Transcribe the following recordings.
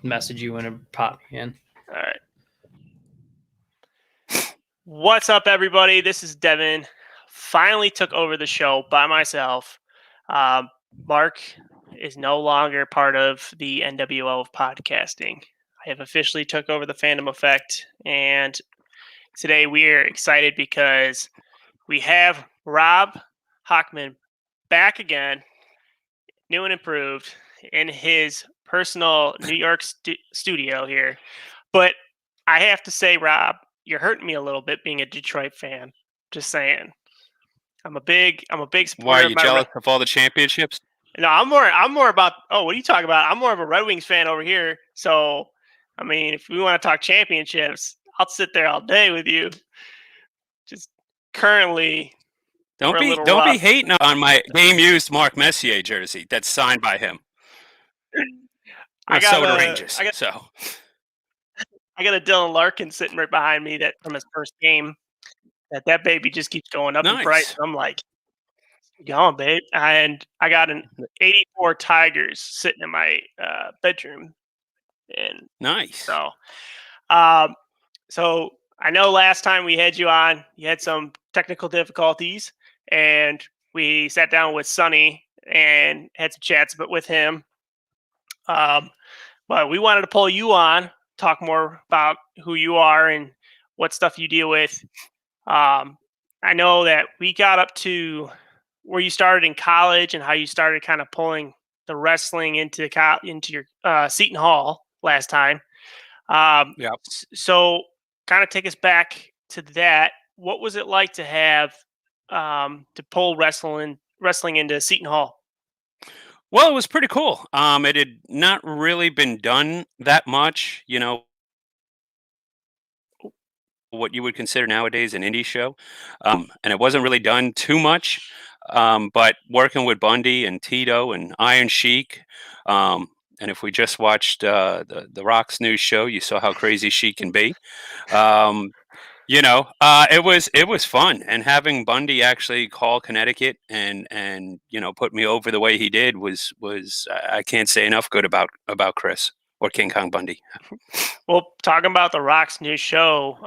message you and pop me in. All right. What's up, everybody? This is Devin. Finally took over the show by myself. Mark is no longer part of the NWO of podcasting. I have officially took over the Fandom Effect, and today we are excited because we have Rob Hochman back again, new and improved, in his personal New York studio here. But I have to say, Rob, you're hurting me a little bit being a Detroit fan. Just saying. I'm a big supporter. Why are you jealous of all the championships? No, I'm more about. Oh, what are you talking about? I'm more of a Red Wings fan over here. So, I mean, if we want to talk championships, I'll sit there all day with you. Just currently, don't be hating on my game used Mark Messier jersey that's signed by him. I got the Rangers. I got a Dylan Larkin sitting right behind me that from his first game. That baby just keeps going up in price. I'm like, going, babe. And I got an 84 Tigers sitting in my bedroom. And nice. So I know last time we had you on, you had some technical difficulties, and we sat down with Sonny and had some chats with him. But we wanted to pull you on, talk more about who you are and what stuff you deal with. I know that we got up to where you started in college and how you started kind of pulling the wrestling into your Seton Hall last time. Yep. So kind of take us back to that. What was it like to have to pull wrestling into Seton Hall? Well, it was pretty cool. It had not really been done that much, what you would consider nowadays an indie show. And it wasn't really done too much. But working with Bundy and Tito and Iron Sheik, and if we just watched the Rock's news show, you saw how crazy Sheik can be. It was fun, and having Bundy actually call Connecticut and put me over the way he did was I can't say enough good about Chris or King Kong Bundy. Well, talking about the Rock's new show,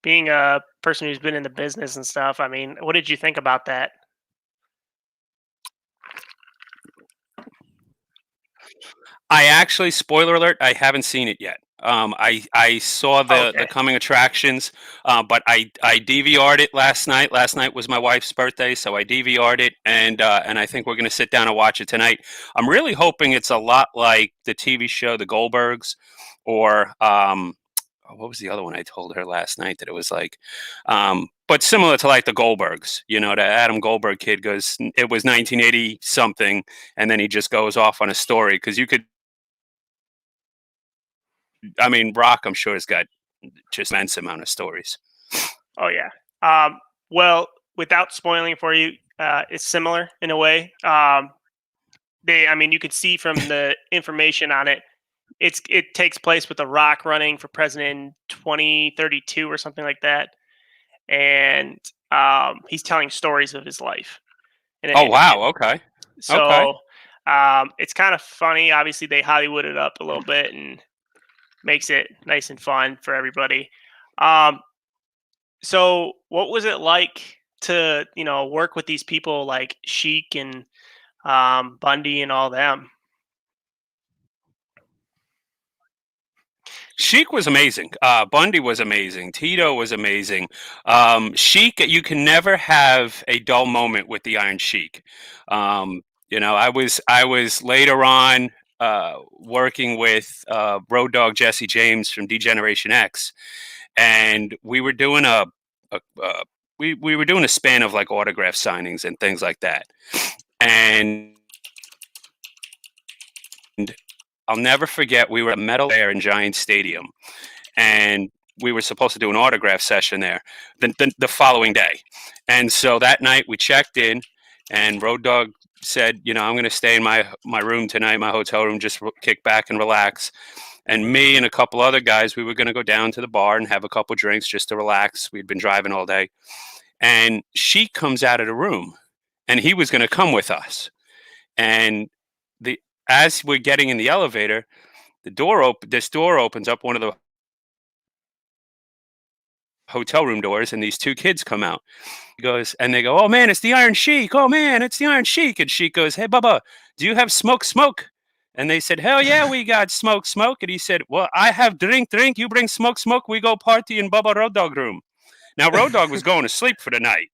being a person who's been in the business and stuff, I mean, what did you think about that? I actually, spoiler alert, I haven't seen it yet. I saw the coming attractions, but I DVR'd it last night. Last night was my wife's birthday, so I DVR'd it, and I think we're going to sit down and watch it tonight. I'm really hoping it's a lot like the TV show The Goldbergs, or what was the other one I told her last night that it was like, but similar to like the Goldbergs, the Adam Goldberg kid goes, it was 1980 something, and then he just goes off on a story, because you could. I mean, Rock, I'm sure, has got just immense amount of stories. Oh, yeah. Well, without spoiling for you, it's similar in a way. You could see from the information on it, it takes place with The Rock running for president in 2032 or something like that. And he's telling stories of his life. Wow. Okay. So it's kind of funny. Obviously, they Hollywooded up a little bit and makes it nice and fun for everybody. So what was it like to, work with these people like Sheik and Bundy and all them? Sheik was amazing. Bundy was amazing. Tito was amazing. Sheik, you can never have a dull moment with the Iron Sheik. I was later on working with Road Dogg Jesse James from D-Generation X, and we were doing we were doing a span of like autograph signings and things like that. And I'll never forget, we were at Metal Air in Giant Stadium, and we were supposed to do an autograph session there the following day. And so that night we checked in, and Road Dogg said, I'm going to stay in my room tonight, my hotel room, just kick back and relax. And me and a couple other guys, we were going to go down to the bar and have a couple drinks just to relax. We'd been driving all day. And Sheik comes out of the room, and he was going to come with us. And as we're getting in the elevator, This door opens up, one of the hotel room doors, and these two kids come out. He goes, and they go, "Oh man, it's the Iron Sheik. Oh man, it's the Iron Sheik." And Sheik goes, "Hey Bubba, do you have smoke? And they said, "Hell yeah, we got smoke." And he said, "Well, I have drink. You bring smoke. We go party in Bubba Road Dog room." Now Road Dog was going to sleep for the night.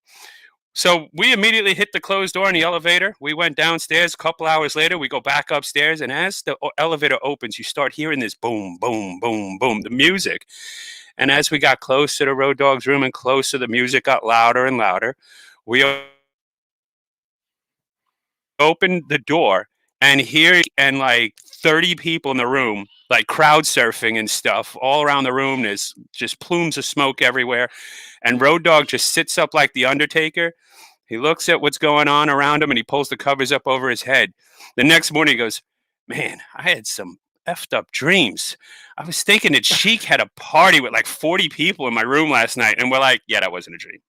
So we immediately hit the closed door in the elevator. We went downstairs. A couple hours later, we go back upstairs. And as the elevator opens, you start hearing this boom, boom, boom, boom, the music. And as we got close to the Road Dog's room and closer, the music got louder and louder. We opened the door, and here and like 30 people in the room, like crowd surfing and stuff all around the room. There's just plumes of smoke everywhere. And Road Dog just sits up like the Undertaker. He looks at what's going on around him, and he pulls the covers up over his head. The next morning he goes, "Man, I had some effed up dreams. I was thinking that Sheik had a party with like 40 people in my room last night." And we're like, "Yeah, that wasn't a dream."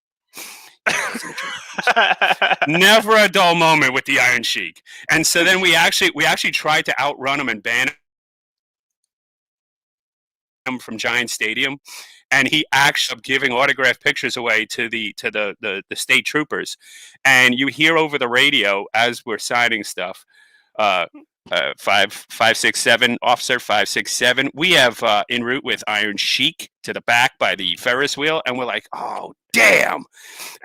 Never a dull moment with the Iron Sheik. And so then we actually tried to outrun him and ban him from Giant Stadium. And he actually giving autographed pictures away to the state troopers. And you hear over the radio as we're signing stuff, 567, Officer 567. We have en route with Iron Sheik to the back by the Ferris wheel, and we're like, "Oh damn!"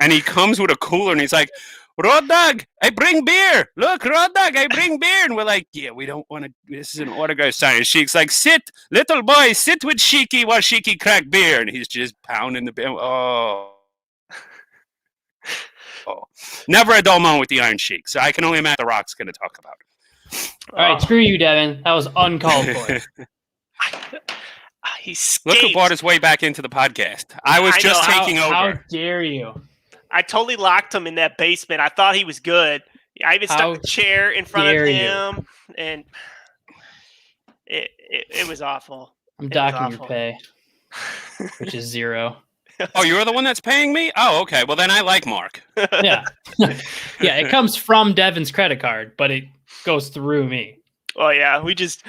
And he comes with a cooler, and he's like, "Road Dog, I bring beer. Look, Road Dog, I bring beer." And we're like, "Yeah, we don't want to. This is an autograph signing." Sheik's like, "Sit, little boy, sit with Sheiky while Sheiky crack beer," and he's just pounding the beer. Oh. Never a dull moment with the Iron Sheik. So I can only imagine The Rock's going to talk about it. All right, screw you, Devin. That was uncalled for. Look who brought his way back into the podcast. I was just taking over. How dare you? I totally locked him in that basement. I thought he was good. I even stuck a chair in front of him, and it was awful. I'm docking your pay, which is 0. Oh, you're the one that's paying me? Oh, okay. Well, then I like Mark. Yeah. Yeah, it comes from Devin's credit card, but it goes through me. Oh yeah, we just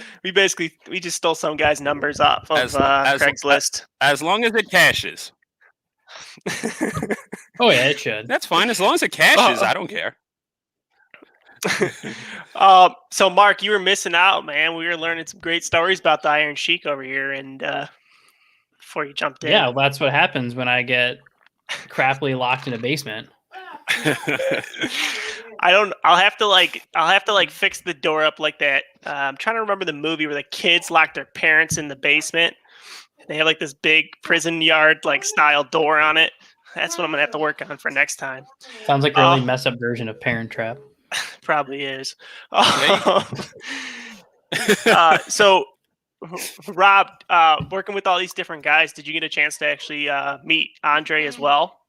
stole some guy's numbers off of Craigslist. As long as it cashes. Oh yeah, it should. That's fine. As long as it cashes, I don't care. So Mark, you were missing out, man. We were learning some great stories about the Iron Sheik over here, and before you jumped in. Yeah, well, that's what happens when I get crappily locked in a basement. I'll have to fix the door up like that. I'm trying to remember the movie where the kids lock their parents in the basement. They have like this big prison yard like style door on it. That's what I'm gonna have to work on for next time. Sounds like a really messed up version of Parent Trap. Probably is. So Rob, working with all these different guys, did you get a chance to actually meet Andre as well?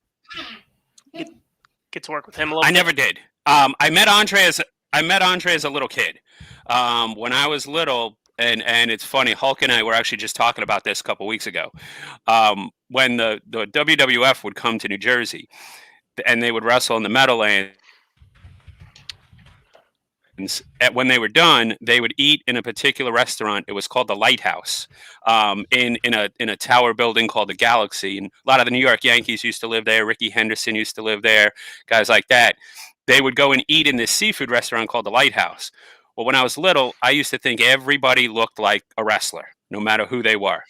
Get to work with him a little bit? I never did. I met Andre as a little kid. When I was little, and it's funny, Hulk and I were actually just talking about this a couple weeks ago. When the WWF would come to New Jersey, and they would wrestle in the Meadowlands, when they were done, they would eat in a particular restaurant. It was called the Lighthouse, in a tower building called the Galaxy. And a lot of the New York Yankees used to live there. Ricky Henderson used to live there. Guys like that. They would go and eat in this seafood restaurant called the Lighthouse. Well, when I was little, I used to think everybody looked like a wrestler, no matter who they were.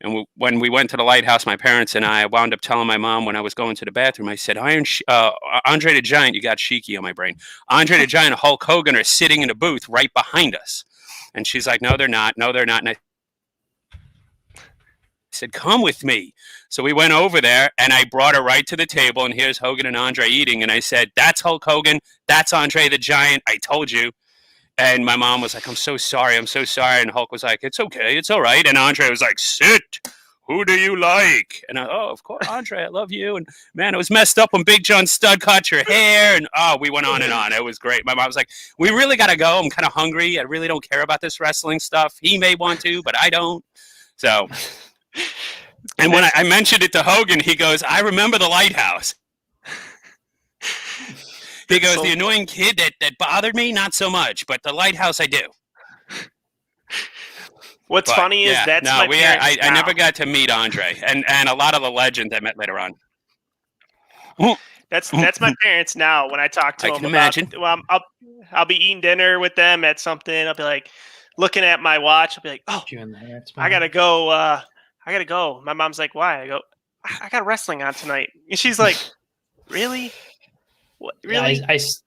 And when we went to the Lighthouse, my parents and I wound up telling my mom when I was going to the bathroom, I said, Andre the Giant, you got Sheiky on my brain. Andre the Giant and Hulk Hogan are sitting in a booth right behind us. And she's like, no, they're not. No, they're not. And I said, come with me. So we went over there, and I brought her right to the table, and here's Hogan and Andre eating. And I said, that's Hulk Hogan. That's Andre the Giant. I told you. And my mom was like, I'm so sorry. And Hulk was like, it's okay. It's all right. And Andre was like, sit. Who do you like? And of course, Andre, I love you. And man, it was messed up when Big John Studd cut your hair. And we went on and on. It was great. My mom was like, we really got to go. I'm kind of hungry. I really don't care about this wrestling stuff. He may want to, but I don't. So, and when I mentioned it to Hogan, he goes, I remember the Lighthouse. He goes, the annoying kid that bothered me, not so much, but the Lighthouse I do. What's But, funny is yeah, that's no, my parents I now. never got to meet Andre, and a lot of the legends I met later on. That's my parents now. When I talk to I them can about, imagine. well, I'll be eating dinner with them at something. I'll be like looking at my watch. I'll be like, oh, You in the hair, it's I fine. gotta go. I gotta go. My mom's like, why? I go, I got wrestling on tonight. And she's like, really? What? Yeah, Really?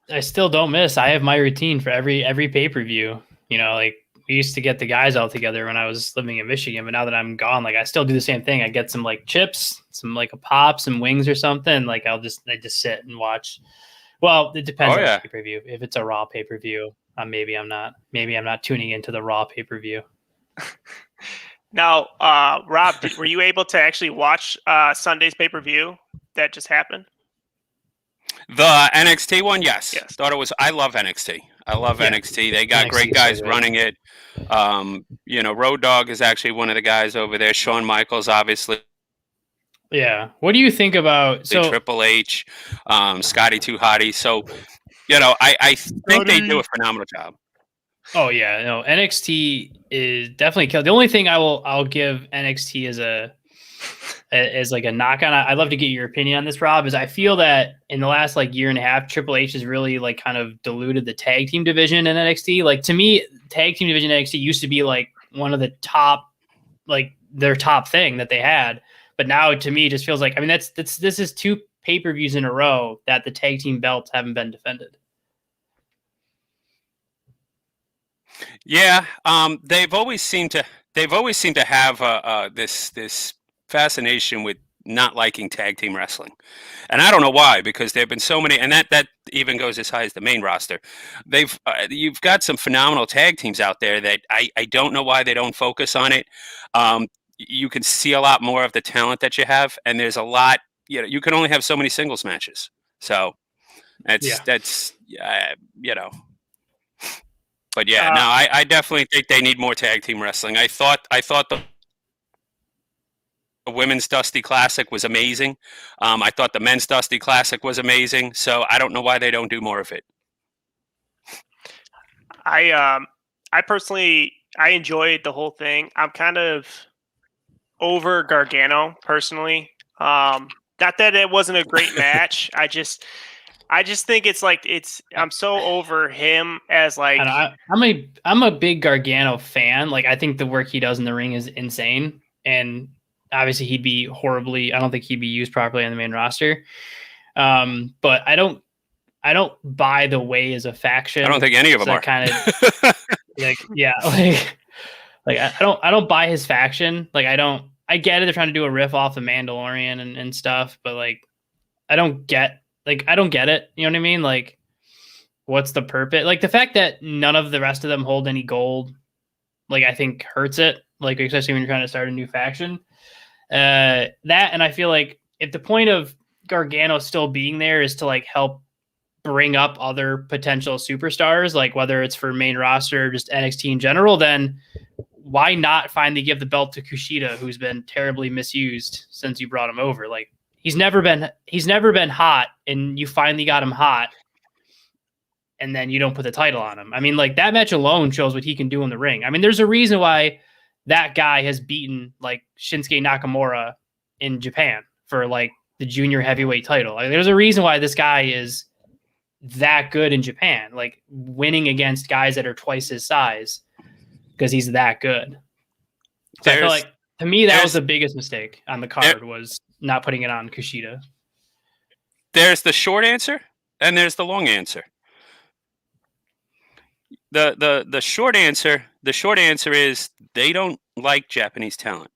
I still don't miss. I have my routine for every pay-per-view. You know, like we used to get the guys all together when I was living in Michigan, but now that I'm gone, like I still do the same thing. I get some like chips, some like a pop, some wings or something. Like I just sit and watch. Well, it depends Oh, on yeah. the pay-per-view. If it's a Raw pay-per-view, maybe I'm not tuning into the Raw pay-per-view. Now, Rob, were you able to actually watch Sunday's pay-per-view that just happened? The NXT one, yes. Yes. Thought it was. I love NXT. I love Yeah. NXT. They got NXT great is so guys good. running it. Road Dogg is actually one of the guys over there. Shawn Michaels, obviously. Yeah. What do you think about Triple H, Scotty Too Hottie. So, I think they do a phenomenal job. Oh yeah, no, NXT is definitely killed. The only thing I'll give NXT as like a knock on, I'd love to get your opinion on this, Rob, is I feel that in the last like year and a half, Triple H has really like kind of diluted the tag team division in NXT. Like to me, tag team division in NXT used to be like one of the top, like their top thing that they had. But now to me, it just feels like, I mean, this is 2 pay-per-views in a row that the tag team belts haven't been defended. Yeah, they've always seemed to have this fascination with not liking tag team wrestling, and I don't know why, because there've been so many, and that even goes as high as the main roster. You've got some phenomenal tag teams out there that I don't know why they don't focus on it. You can see a lot more of the talent that you have, and there's a lot. You can only have so many singles matches, so that's. But yeah, no, I definitely think they need more tag team wrestling. I thought the women's Dusty Classic was amazing. I thought the men's Dusty Classic was amazing. So I don't know why they don't do more of it. I personally enjoyed the whole thing. I'm kind of over Gargano personally. Not that it wasn't a great match. I just think I'm so over him as like. And I'm a big Gargano fan. Like I think the work he does in the ring is insane, and obviously he'd be horribly. I don't think he'd be used properly on the main roster. But I don't buy the way as a faction. I don't think any of them are kind of like I don't buy his faction. Like I get it. They're trying to do a riff off the Mandalorian and stuff, but like I don't get it. You know what I mean? Like, what's the purpose? Like the fact that none of the rest of them hold any gold, like I think hurts it. Like especially when you're trying to start a new faction. And I feel like if the point of Gargano still being there is to like help bring up other potential superstars, like whether it's for main roster or just NXT in general, then why not finally give the belt to Kushida, who's been terribly misused since you brought him over? Like he's never been hot, and you finally got him hot, and then you don't put the title on him. I mean, like that match alone shows what he can do in the ring. I mean, there's a reason why that guy has beaten like Shinsuke Nakamura in Japan for like the junior heavyweight title. Like, there's a reason why this guy is that good in Japan, like winning against guys that are twice his size because he's that good. So I feel like to me that was the biggest mistake on the card was not putting it on Kushida. There's the short answer and there's the long answer. The short answer is they don't like Japanese talent.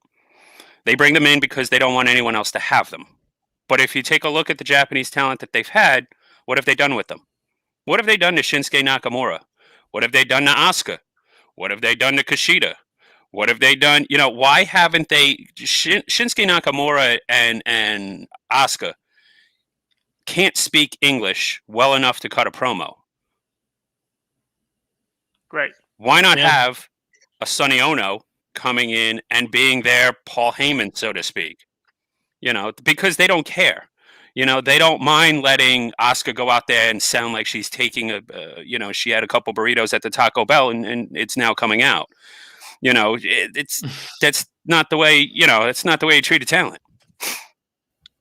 They bring them in because they don't want anyone else to have them. But if you take a look at the Japanese talent that they've had, what have they done with them? What have they done to Shinsuke Nakamura? What have they done to Asuka? What have they done to Kushida? What have they done? Why haven't they? Shinsuke Nakamura and Asuka can't speak English well enough to cut a promo. Right. Why not have a Sonny Ono coming in and being their Paul Heyman, so to speak? Because they don't care. They don't mind letting Asuka go out there and sound like she's taking she had a couple burritos at the Taco Bell and it's now coming out. That's not the way. That's not the way you treat a talent.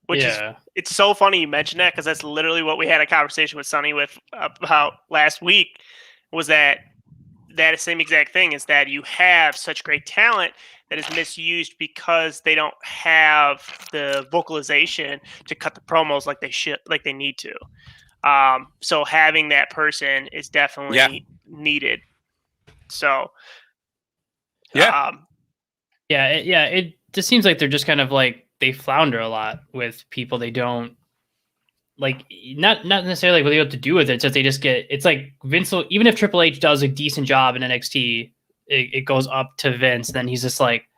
It's so funny you mentioned that, because that's literally what we had a conversation with Sonny with about last week. Was that same exact thing? Is that you have such great talent that is misused because they don't have the vocalization to cut the promos like they need to. So having that person is definitely needed. So, it just seems like they're just kind of like, they flounder a lot with people. They don't like, not necessarily what they have to do with it. It's just they just it's like Vince will, even if Triple H does a decent job in NXT, it goes up to Vince. Then he's just like,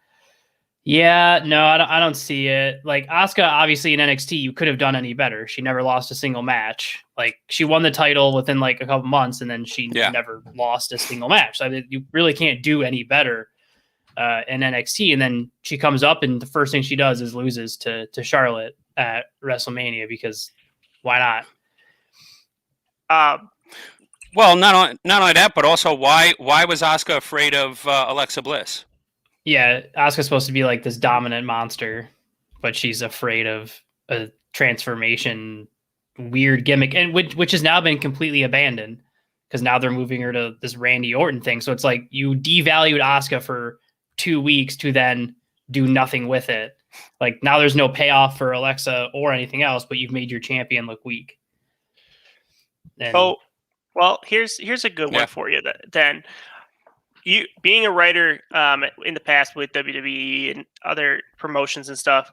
yeah, no, I don't see it. Like Asuka, obviously in NXT, you could have done any better. She never lost a single match. Like she won the title within like a couple months, and then she never lost a single match. I mean, you really can't do any better in NXT. And then she comes up, and the first thing she does is loses to Charlotte at WrestleMania, because why not? Well, not only that, but also why was Asuka afraid of Alexa Bliss? Yeah, Asuka's supposed to be like this dominant monster, but she's afraid of a transformation weird gimmick, and which has now been completely abandoned, because now they're moving her to this Randy Orton thing. So it's like you devalued Asuka for 2 weeks to then do nothing with it. Like now there's no payoff for Alexa or anything else, but you've made your champion look weak. And, well, here's a good one for you then. You being a writer in the past with WWE and other promotions and stuff,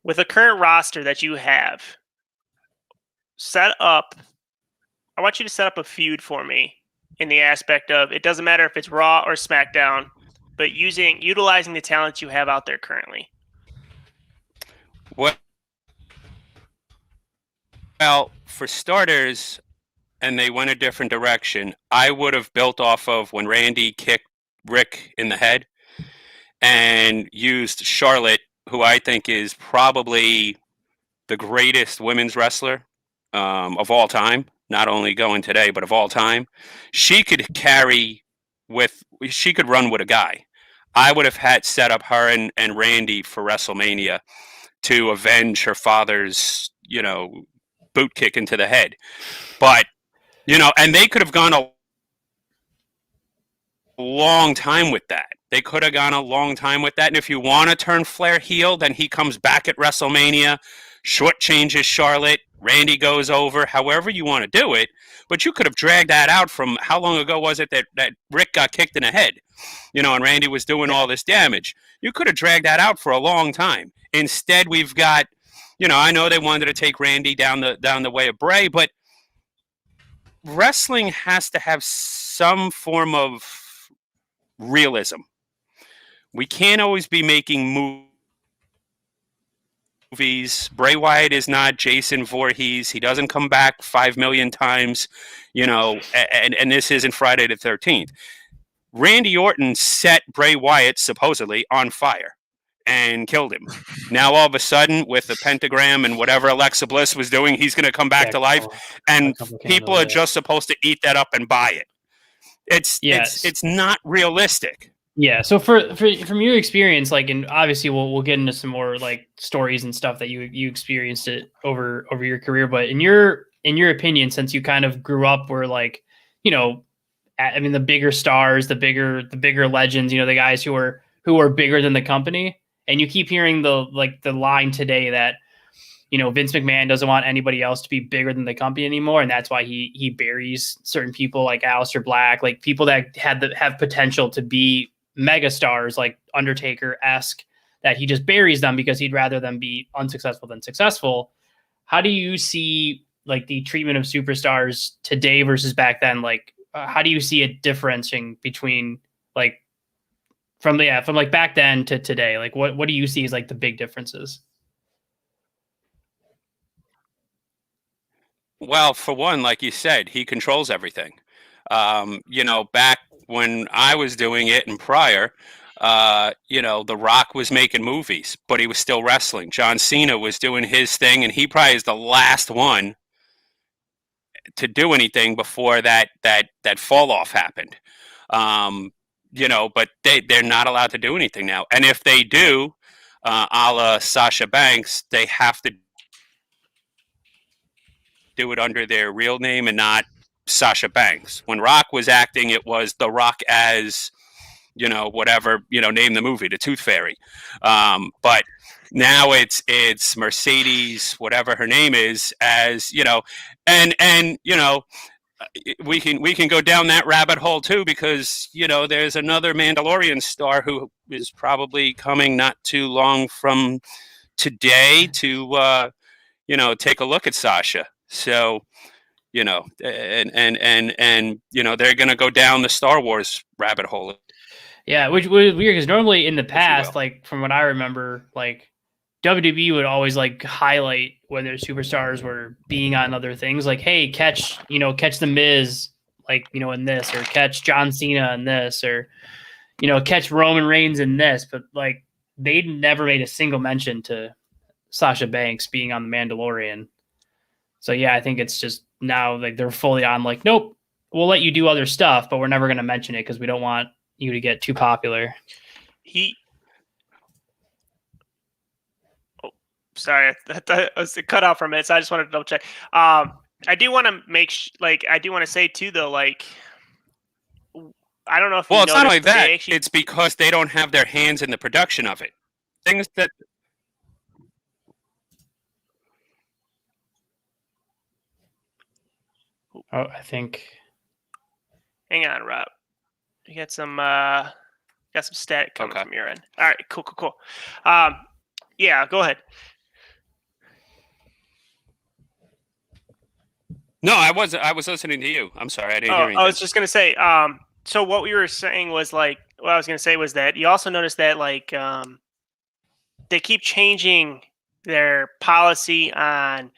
with the current roster that you have, I want you to set up a feud for me in the aspect of, it doesn't matter if it's Raw or SmackDown, but utilizing the talent you have out there currently. Well, for starters, and they went a different direction, I would have built off of when Randy kicked Rick in the head and used Charlotte, who I think is probably the greatest women's wrestler of all time, not only going today, but of all time. She could run with a guy. I would have set up her and Randy for WrestleMania to avenge her father's, boot kick into the head. But and they could have gone a long time with that. And if you want to turn Flair heel, then he comes back at WrestleMania, shortchanges Charlotte, Randy goes over, however you want to do it. But you could have dragged that out from, how long ago was it that Rick got kicked in the head, and Randy was doing all this damage. You could have dragged that out for a long time. Instead, we've got, I know they wanted to take Randy down the way of Bray, but wrestling has to have some form of realism. We can't always be making movies. Bray Wyatt is not Jason Voorhees. He doesn't come back 5 million times, and this isn't Friday the 13th. Randy Orton set Bray Wyatt supposedly on fire and killed him. Now all of a sudden, with the pentagram and whatever Alexa Bliss was doing, he's going to come back to life, and people are just supposed to eat that up and buy it. It's not realistic. Yeah. So from your experience, like, and obviously we'll get into some more like stories and stuff that you experienced it over your career, but in your opinion, since you kind of grew up where, like, the bigger stars, the bigger legends, the guys who are bigger than the company. And you keep hearing the line today that, Vince McMahon doesn't want anybody else to be bigger than the company anymore. And that's why he buries certain people like Aleister Black, like people that have potential to be mega stars, like Undertaker-esque, that he just buries them because he'd rather them be unsuccessful than successful. How do you see like the treatment of superstars today versus back then? Like, how do you see it differentiating between like, from like back then to today? Like what do you see as like the big differences? Well, for one, like you said, he controls everything. Back when I was doing it and prior, The Rock was making movies, but he was still wrestling. John Cena was doing his thing, and he probably is the last one to do anything before that fall off happened. but they're not allowed to do anything now. And if they do, a la Sasha Banks, they have to do it under their real name and not Sasha Banks. When Rock was acting, it was The Rock as, whatever, name the movie, The Tooth Fairy. But now it's Mercedes, whatever her name is, as, and we can go down that rabbit hole too, because there's another Mandalorian star who is probably coming not too long from today to take a look at Sasha. So and they're gonna go down the Star Wars rabbit hole. Yeah, which was weird because normally in the past, like from what I remember, like WWE would always like highlight when their superstars were being on other things, like, hey, catch the Miz, like, in this, or catch John Cena in this, or, catch Roman Reigns in this. But like, they never made a single mention to Sasha Banks being on The Mandalorian. So yeah, I think it's just now like they're fully on like, nope, we'll let you do other stuff, but we're never going to mention it because we don't want you to get too popular. Sorry, I was cut out for a minute, so I just wanted to double check. I do want to I do want to say too, though, like, I don't know if it's not like that. It's because they don't have their hands in the production of it. Things that. Oh, I think. Hang on, Rob. You got some static coming from your end. All right, cool. Yeah, go ahead. No, I was listening to you. I'm sorry, I didn't hear anything. I was just gonna say. So what we were saying was what I was gonna say was that you also noticed that they keep changing their policy on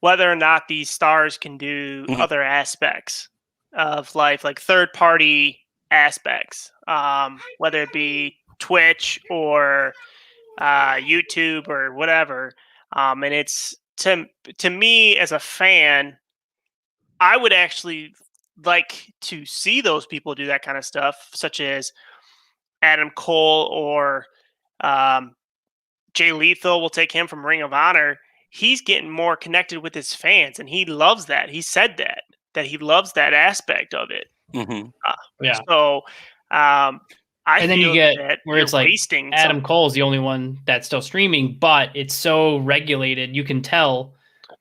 whether or not these stars can do other aspects of life, like third-party aspects, whether it be Twitch or YouTube or whatever. And it's to me as a fan, I would actually like to see those people do that kind of stuff, such as Adam Cole or Jay Lethal. We'll take him from Ring of Honor. He's getting more connected with his fans, and he loves that. He said that he loves that aspect of it. Mm-hmm. Yeah. So, and then you get where it's like Adam Cole's the only one that's still streaming, but it's so regulated. You can tell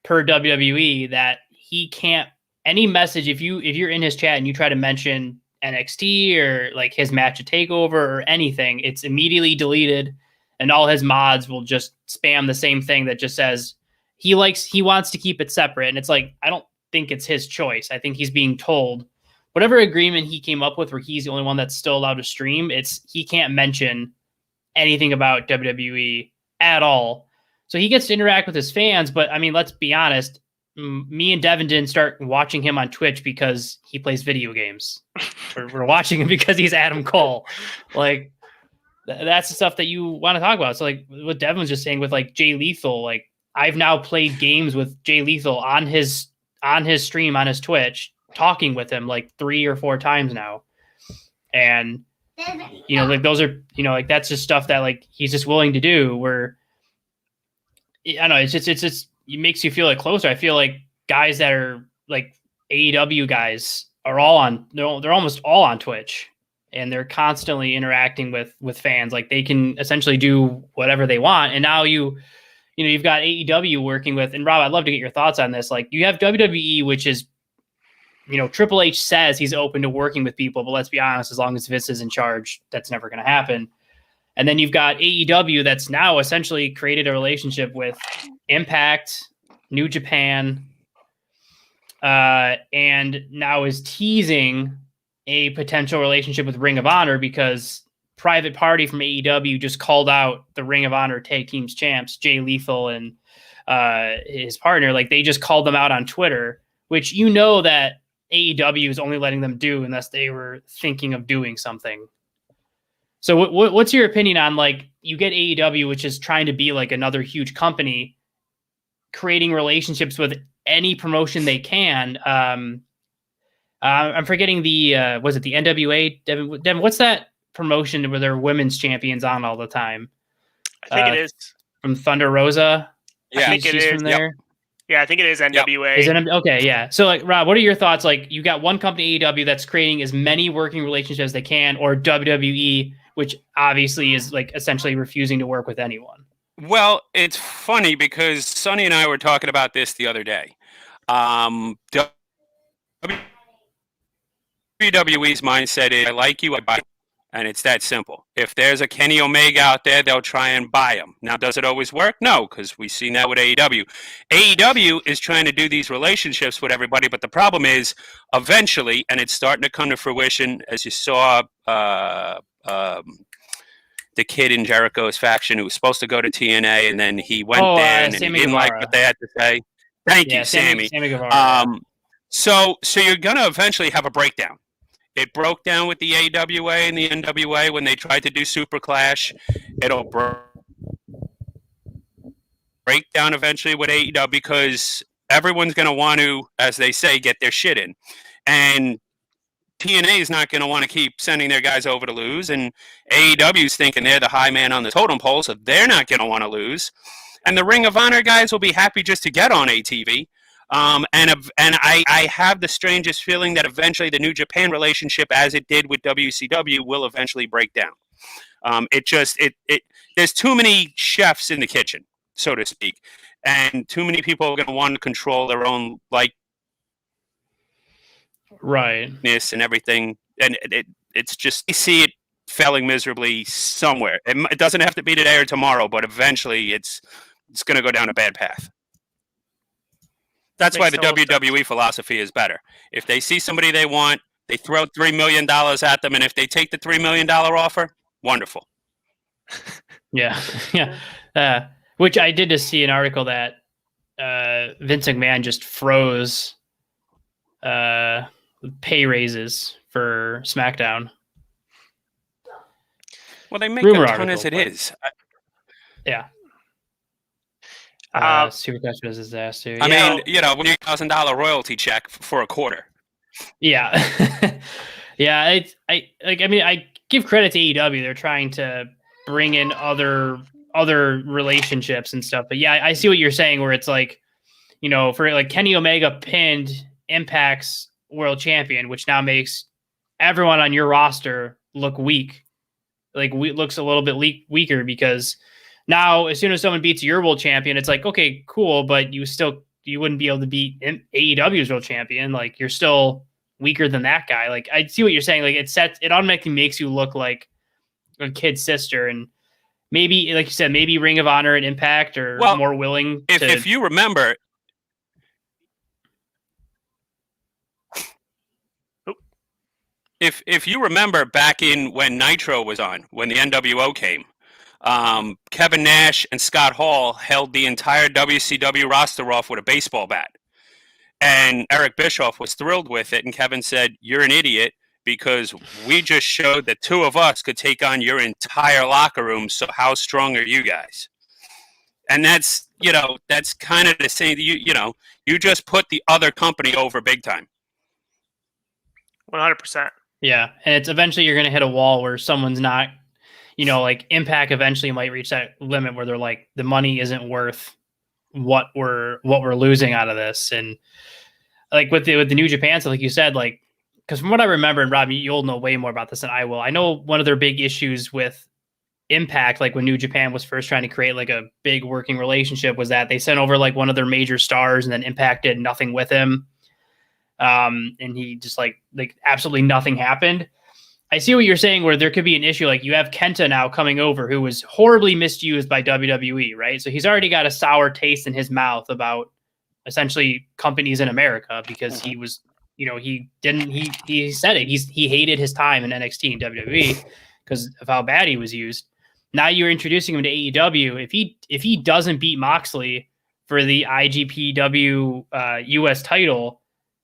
per WWE that he can't any message. If you're in his chat and you try to mention NXT or like his match at TakeOver or anything, it's immediately deleted, and all his mods will just spam the same thing that just says he wants to keep it separate. And it's like, I don't think it's his choice. I think he's being told whatever agreement he came up with where he's the only one that's still allowed to stream, he can't mention anything about WWE at all. So he gets to interact with his fans, but I mean, let's be honest, me and Devin didn't start watching him on Twitch because he plays video games. We're watching him because he's Adam Cole. Like, that's the stuff that you want to talk about. So like what Devin was just saying with like Jay Lethal, like I've now played games with Jay Lethal on his stream, on his Twitch, talking with him like 3 or 4 times now. And, like those are, like that's just stuff that like he's just willing to do, where I don't know, it's just, it makes you feel like closer. I feel like guys that are like AEW guys are they're almost all on Twitch, and they're constantly interacting with fans. Like they can essentially do whatever they want. And now you've got AEW working with, and Rob, I'd love to get your thoughts on this. Like you have WWE, which is, Triple H says he's open to working with people, but let's be honest, as long as Vince is in charge, that's never going to happen. And then you've got AEW that's now essentially created a relationship with Impact, New Japan, and now is teasing a potential relationship with Ring of Honor, because Private Party from AEW just called out the Ring of Honor Tag Teams champs, Jay Lethal and his partner. Like they just called them out on Twitter, which that AEW is only letting them do unless they were thinking of doing something. So what's your opinion on, like, you get AEW, which is trying to be like another huge company, creating relationships with any promotion they can, I'm forgetting the was it the NWA? Devin, what's that promotion where they're women's champions on all the time? I think it is from Thunder Rosa. I think it she's is from there. Yeah, I think it is NWA. Is it okay? Yeah. So, like, Rob, what are your thoughts? Like, you got one company, AEW, that's creating as many working relationships as they can, or WWE, which obviously is like essentially refusing to work with anyone. Well, it's funny because Sonny and I were talking about this the other day. WWE's mindset is, I like you, I buy you. And it's that simple. If there's a Kenny Omega out there, they'll try and buy him. Now, does it always work? No, because we've seen that with AEW. AEW is trying to do these relationships with everybody, but the problem is, eventually, and it's starting to come to fruition, as you saw the kid in Jericho's faction who was supposed to go to TNA, and then he went there and he didn't like what they had to say. Thank you, Sammy. Sammy Guevara. So you're going to eventually have a breakdown. It broke down with the AWA and the NWA when they tried to do Super Clash. It'll break down eventually with AEW because everyone's going to want to, as they say, get their shit in. And TNA is not going to want to keep sending their guys over to lose. And AEW is thinking they're the high man on the totem pole, so they're not going to want to lose. And the Ring of Honor guys will be happy just to get on ATV. And I have the strangest feeling that eventually the New Japan relationship, as it did with WCW, will eventually break down. There's too many chefs in the kitchen, so to speak, and too many people are going to want to control their own rightness and everything. And it's just, I see it failing miserably somewhere. It doesn't have to be today or tomorrow, but eventually it's going to go down a bad path. That's why the WWE philosophy is better. If they see somebody they want, they throw $3 million at them, and if they take the $3 million offer, wonderful. Yeah. Which I did just see an article that Vince McMahon just froze pay raises for SmackDown. Well, they make a ton as it is. Yeah. Super Clash was a disaster. I mean, when you $1,000 royalty check for a quarter. Yeah. Yeah. I give credit to AEW. They're trying to bring in other relationships and stuff. But yeah, I see what you're saying where it's like, for like Kenny Omega pinned Impact's world champion, which now makes everyone on your roster look weak. Like looks a little bit weaker because now, as soon as someone beats your world champion, it's like, okay, cool, but you wouldn't be able to beat AEW's world champion. Like, you're still weaker than that guy. Like, I see what you're saying. Like, it automatically makes you look like a kid sister. And maybe, like you said, maybe Ring of Honor and Impact are more willing to. If you remember. If you remember back in when Nitro was on, when the NWO came, Kevin Nash and Scott Hall held the entire WCW roster off with a baseball bat. And Eric Bischoff was thrilled with it. And Kevin said, "You're an idiot because we just showed that two of us could take on your entire locker room. So how strong are you guys?" And that's kind of the same. You just put the other company over big time. 100%. Yeah. And it's eventually you're going to hit a wall where someone's not, like Impact eventually might reach that limit where they're like, the money isn't worth what we're losing out of this. And like with the New Japan stuff, like you said, like, because from what I remember, and Rob, you'll know way more about this than I will. I know one of their big issues with Impact, like when New Japan was first trying to create like a big working relationship, was that they sent over like one of their major stars, and then Impact did nothing with him. And he just like absolutely nothing happened. I see what you're saying, where there could be an issue. Like you have Kenta now coming over, who was horribly misused by WWE, right? So he's already got a sour taste in his mouth about essentially companies in America because he was, he said it. He hated his time in NXT and WWE because of how bad he was used. Now you're introducing him to AEW. If he doesn't beat Moxley for the IGPW US title,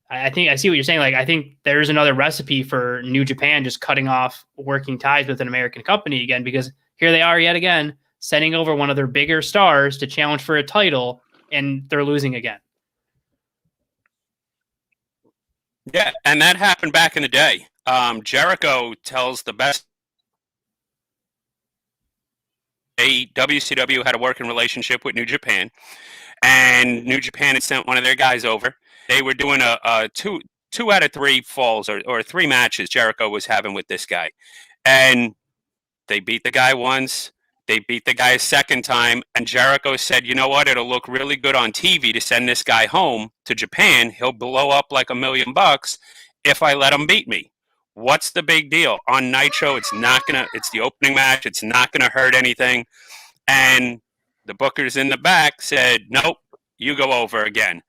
I think I see what you're saying. Like, I think there's another recipe for New Japan just cutting off working ties with an American company again, because here they are yet again, sending over one of their bigger stars to challenge for a title, and they're losing again. Yeah, and that happened back in the day. Jericho tells the best. WCW had a working relationship with New Japan, and New Japan had sent one of their guys over. They were doing a two out of three falls or three matches Jericho was having with this guy, and they beat the guy once. They beat the guy a second time, and Jericho said, "You know what? It'll look really good on TV to send this guy home to Japan. He'll blow up like $1,000,000 if I let him beat me. What's the big deal? On Nitro, it's not gonna. It's the opening match. It's not gonna hurt anything." And the bookers in the back said, "Nope, you go over again."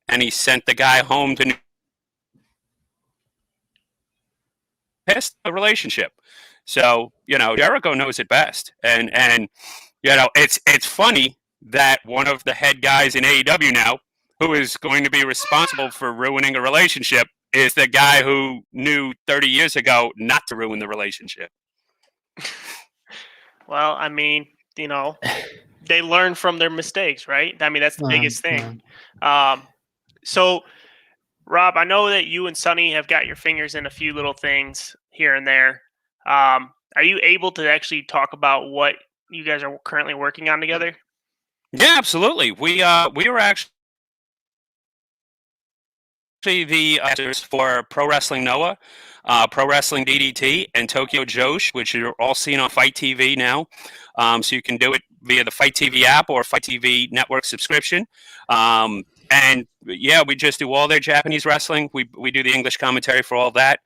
And he sent the guy home to past the relationship. So, Jericho knows it best. And it's funny that one of the head guys in AEW now, who is going to be responsible for ruining a relationship, is the guy who knew 30 years ago not to ruin the relationship. Well, I mean, they learn from their mistakes, right? I mean, that's the biggest thing. So, Rob, I know that you and Sonny have got your fingers in a few little things here and there. Are you able to actually talk about what you guys are currently working on together? Yeah, absolutely. We were actually the actors for Pro Wrestling Noah, Pro Wrestling DDT, and Tokyo Joshi, which you're all seeing on Fight TV now. So you can do it via the Fight TV app or Fight TV network subscription. And yeah, we just do all their Japanese wrestling. We do the English commentary for all that,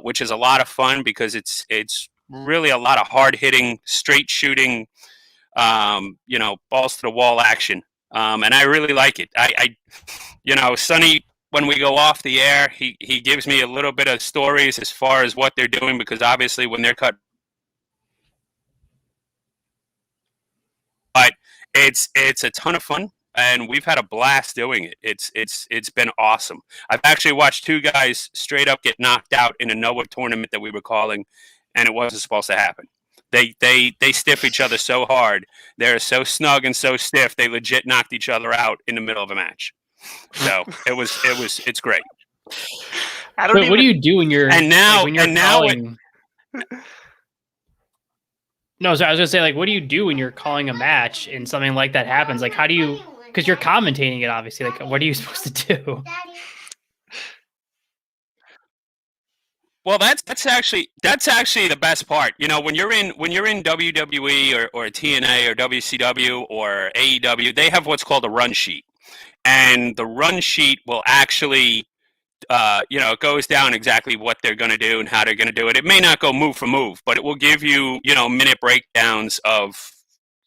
which is a lot of fun because it's really a lot of hard hitting, straight shooting, balls to the wall action. And I really like it. Sonny, when we go off the air, he gives me a little bit of stories as far as what they're doing, because obviously when they're cut, but it's a ton of fun, and we've had a blast doing it. It's been awesome. I've actually watched two guys straight up get knocked out in a Noah tournament that we were calling, and it wasn't supposed to happen. They stiff each other so hard. They're so snug and so stiff. They legit knocked each other out in the middle of a match. So it's great. What do you do when you're calling? No, so I was gonna say, what do you do when you're calling a match and something like that happens? How do you? Because you're commentating it, obviously. What are you supposed to do? Well, that's actually the best part. When you're in WWE or TNA or WCW or AEW, they have what's called a run sheet. And the run sheet will actually, it goes down exactly what they're going to do and how they're going to do it. It may not go move for move, but it will give you, minute breakdowns of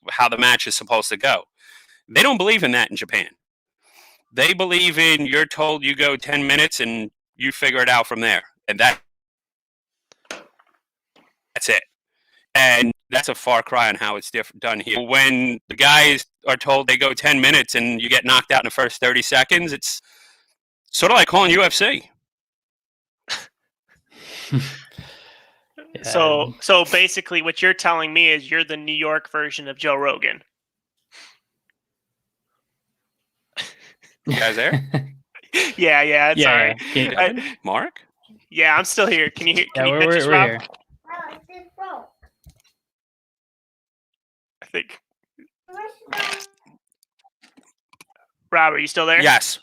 how the match is supposed to go. They don't believe in that in Japan. They believe in you're told you go 10 minutes and you figure it out from there. And that's it. And that's a far cry on how it's done here. When the guys are told they go 10 minutes and you get knocked out in the first 30 seconds, it's sort of like calling UFC. Yeah. So basically what you're telling me is you're the New York version of Joe Rogan. You guys there? Yeah, it's all right. Mark? Yeah, I'm still here. Can you hear? Can you we're this, Rob? here. I think. Rob, are you still there? Yes.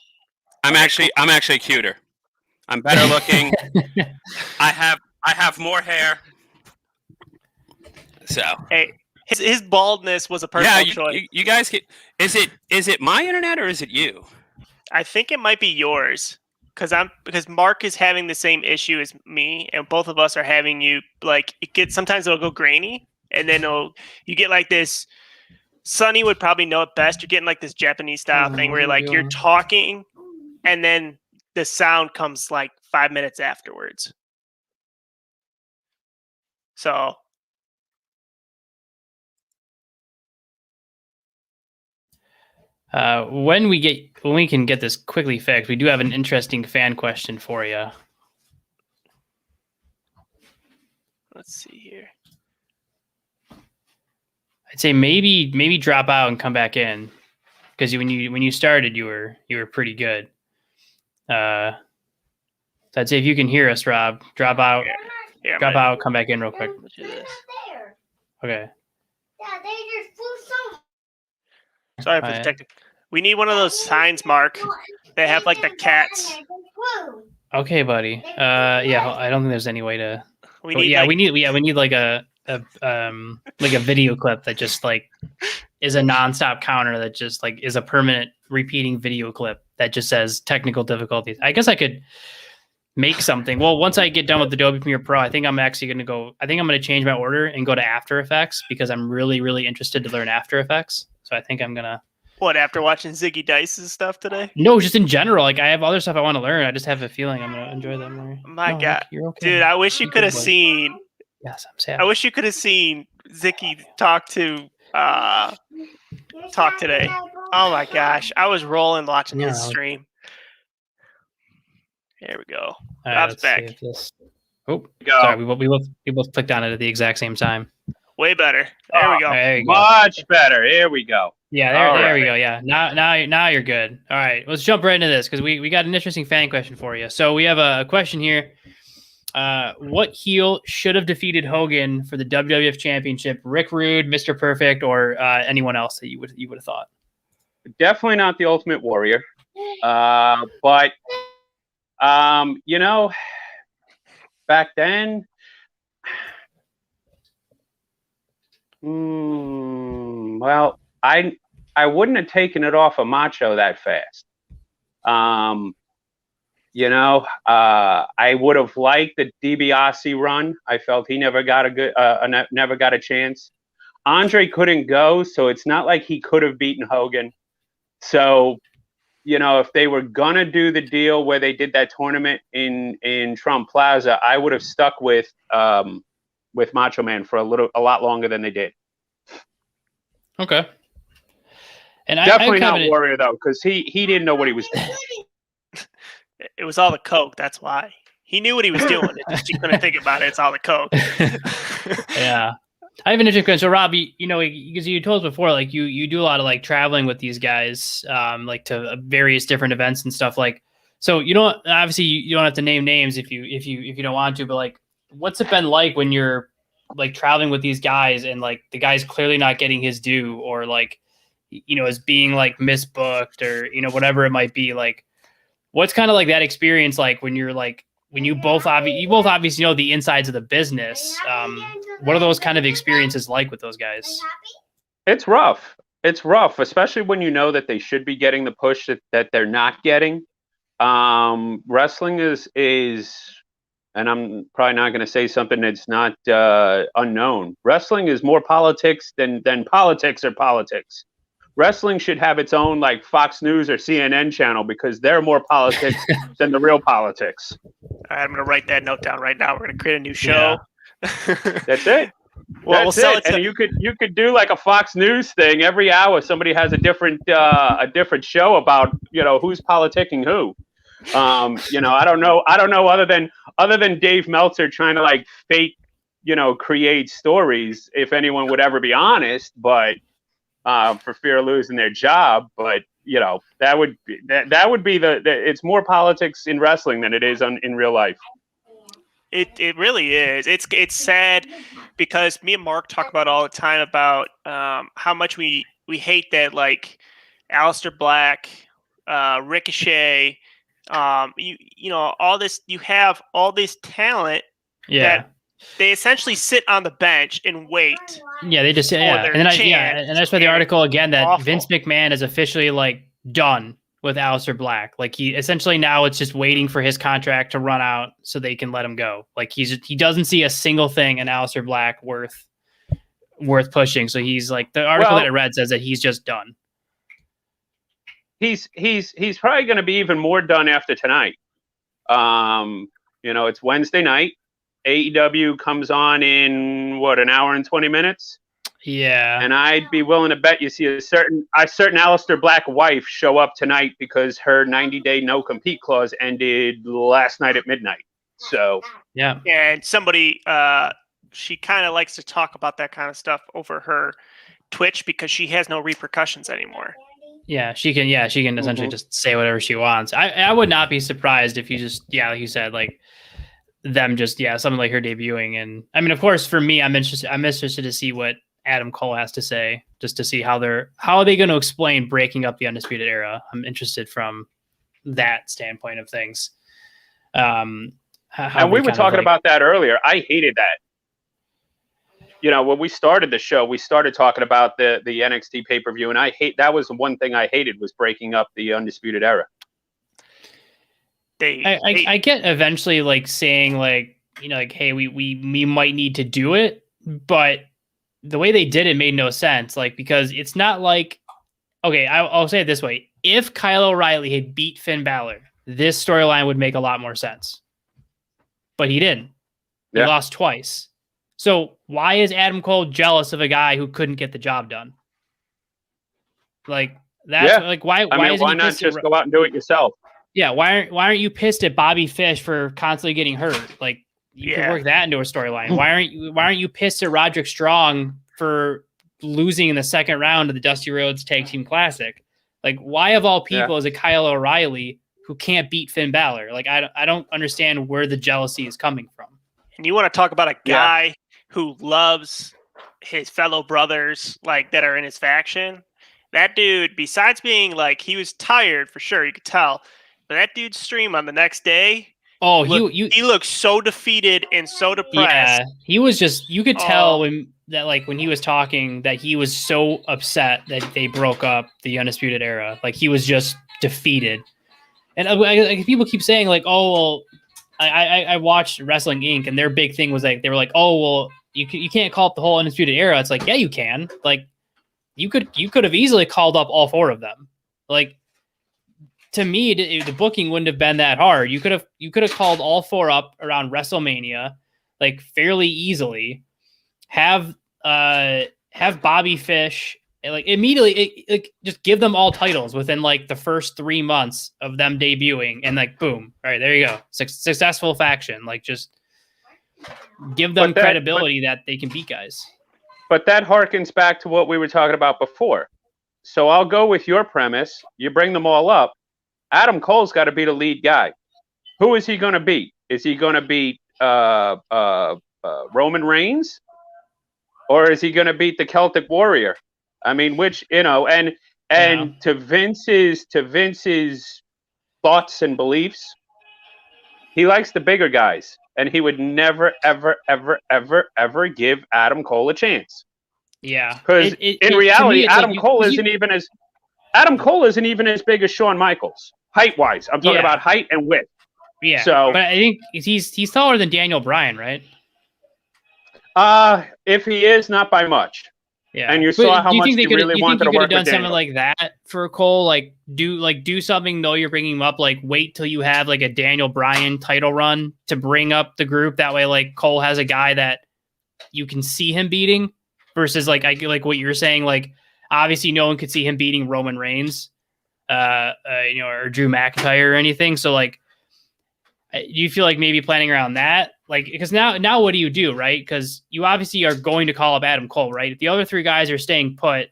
I'm actually cuter. I'm better looking. I have more hair. So hey, his baldness was a personal choice. You guys get. Is it my internet or is it you? I think it might be yours because Mark is having the same issue as me, and both of us are having sometimes it'll go grainy, and then you get like this. Sonny would probably know it best. You're getting like this Japanese style thing where you're talking, and then the sound comes 5 minutes afterwards. So. When we can get this quickly fixed, we do have an interesting fan question for you. Let's see here. I'd say maybe drop out and come back in, because when you started, you were pretty good. So I'd say if you can hear us, Rob, drop out, Yeah, drop out, come back in real quick. Let's do this. Okay. Sorry for the technical. We need one of those signs, Mark. They have like the cats. Okay, buddy. Yeah, I don't think there's any way to. We need we need like a video clip that just like is a nonstop counter that just like is a permanent repeating video clip that just says technical difficulties. I guess I could make something. Well, once I get done with Adobe Premiere Pro, I think I'm actually going to go. I think I'm going to change my order and go to After Effects because I'm really, really interested to learn After Effects. So I think I'm gonna. What, after watching Ziggy Dice's stuff today? No, just in general. Like I have other stuff I want to learn. I just have a feeling I'm gonna enjoy that more. My No, God, you're okay. Dude, I wish you could have seen. Yes, I'm sad. I wish you could have seen Ziggy talk today. Oh my gosh, I was rolling watching his stream. Here we go. Rob's back. Oh, sorry. We both clicked on it at the exact same time. Way better. There we go. There you go. Much better. Here we go. Yeah, there we go. Yeah, now you're good. All right, let's jump right into this because we got an interesting fan question for you. So we have a question here. What heel should have defeated Hogan for the WWF Championship? Rick Rude, Mr. Perfect, or anyone else that you would have thought? Definitely not the Ultimate Warrior. But you know, back then, well, I wouldn't have taken it off of Macho that fast. You know, I would have liked the DiBiase run. I felt he never got a chance. Andre couldn't go, so it's not like he could have beaten Hogan. So, you know, if they were gonna do the deal where they did that tournament in Trump Plaza, I would have stuck with Macho Man for a lot longer than they did. Okay. And definitely not Warrior though, because he didn't know what he was doing. It was all the coke. That's why he knew what he was doing. It's just he couldn't think about it. It's all the coke. Yeah. I have an interesting question. So, Rob, you know, because you told us before, like you do a lot of like traveling with these guys, like to various different events and stuff. Like, so you don't obviously you don't have to name names if you don't want to, but like, what's it been like when you're like traveling with these guys and like the guy's clearly not getting his due or like, you know, is being like misbooked or you know whatever it might be. Like, what's kind of like that experience like when you're like when you both obviously know the insides of the business. What are those kind of experiences like with those guys? It's rough. It's rough, especially when you know that they should be getting the push that they're not getting. Wrestling is, and I'm probably not going to say something that's not unknown. Wrestling is more politics than politics or politics. Wrestling should have its own like Fox News or CNN channel because they're more politics than the real politics. All right, I'm going to write that note down right now. We're going to create a new show. Yeah. That's it. Well, That's it. And you could do like a Fox News thing every hour. Somebody has a different show about, you know, who's politicking who. You know, I don't know other than Dave Meltzer trying to like fake, you know, create stories if anyone would ever be honest, but for fear of losing their job. But you know, that would be it's more politics in wrestling than it is in real life. It really is. It's sad because me and Mark talk about all the time about how much we hate that like Aleister Black, Ricochet, you know all this. You have all this talent. Yeah. That they essentially sit on the bench and wait. Yeah, they just and that's why the article again that Vince McMahon is officially like done with Aleister Black. Like he essentially now it's just waiting for his contract to run out so they can let him go. Like he doesn't see a single thing in Aleister Black worth pushing. So he's like the article that I read says that he's just done. He's probably going to be even more done after tonight. You know, it's Wednesday night. AEW comes on in an hour and 20 minutes. Yeah. And I'd be willing to bet you see a certain Aleister Black wife show up tonight because her 90-day no-compete clause ended last night at midnight. So yeah. And somebody she kind of likes to talk about that kind of stuff over her Twitch because she has no repercussions anymore. Yeah, she can essentially just say whatever she wants. I would not be surprised if you just, like you said, like them just, something like her debuting. And I mean, of course, for me, I'm interested to see what Adam Cole has to say, just to see how are they going to explain breaking up the Undisputed Era. I'm interested from that standpoint of things. And we were talking about that earlier. I hated that. When we started the show, we started talking about the NXT pay-per-view, and that was the one thing I hated, was breaking up the Undisputed Era. I get eventually like saying like, like, hey, we might need to do it, but the way they did it made no sense. Like, because it's not like, okay, I'll say it this way. If Kyle O'Reilly had beat Finn Balor, this storyline would make a lot more sense. But he didn't. He lost twice. So why is Adam Cole jealous of a guy who couldn't get the job done? Like, that's like, why not just go out and do it yourself? Yeah, why aren't you pissed at Bobby Fish for constantly getting hurt? Like, you could work that into a storyline. Why aren't you pissed at Roderick Strong for losing in the second round of the Dusty Rhodes Tag Team Classic? Like, why of all people is it Kyle O'Reilly who can't beat Finn Balor? Like, I don't understand where the jealousy is coming from. And you want to talk about a guy who loves his fellow brothers, like, that are in his faction? That dude, besides being like, he was tired for sure, you could tell, but that dude's stream on the next day, he looked so defeated and so depressed. Yeah, he was just, you could tell when he was talking that he was so upset that they broke up the Undisputed Era. Like, he was just defeated. And people keep saying like, oh, well, I watched Wrestling Inc. and their big thing was like, they were like, oh, well, you can't call up the whole Undisputed Era. It's like, yeah, you can. Like, you could have easily called up all four of them. Like, to me, the booking wouldn't have been that hard. You could have called all four up around WrestleMania, like, fairly easily. Have Bobby Fish, like, immediately, just give them all titles within like the first 3 months of them debuting, and like, boom, all right, there you go, successful faction. Like, just give them credibility that they can beat guys. But that harkens back to what we were talking about before. So I'll go with your premise. You bring them all up. Adam Cole's got to be the lead guy. Who is he going to beat? Is he going to beat Roman Reigns? Or is he going to beat the Celtic Warrior? I mean, which, and to Vince's thoughts and beliefs, he likes the bigger guys, and he would never, ever, ever, ever, ever give Adam Cole a chance. Yeah, because in reality, Adam Cole isn't even as big as Shawn Michaels, height-wise. I'm talking about height and width. Yeah, so, but I think he's taller than Daniel Bryan, right? If he is, not by much. Yeah, and you saw how much he really wanted to work with Daniel. Something like that for Cole, like do something. Though you're bringing him up, like, wait till you have like a Daniel Bryan title run to bring up the group. That way, like, Cole has a guy that you can see him beating. Versus like what you're saying, like, obviously no one could see him beating Roman Reigns, or Drew McIntyre or anything. So like, do you feel like maybe planning around that? Like, because now what do you do, right? Because you obviously are going to call up Adam Cole, right? If the other three guys are staying put,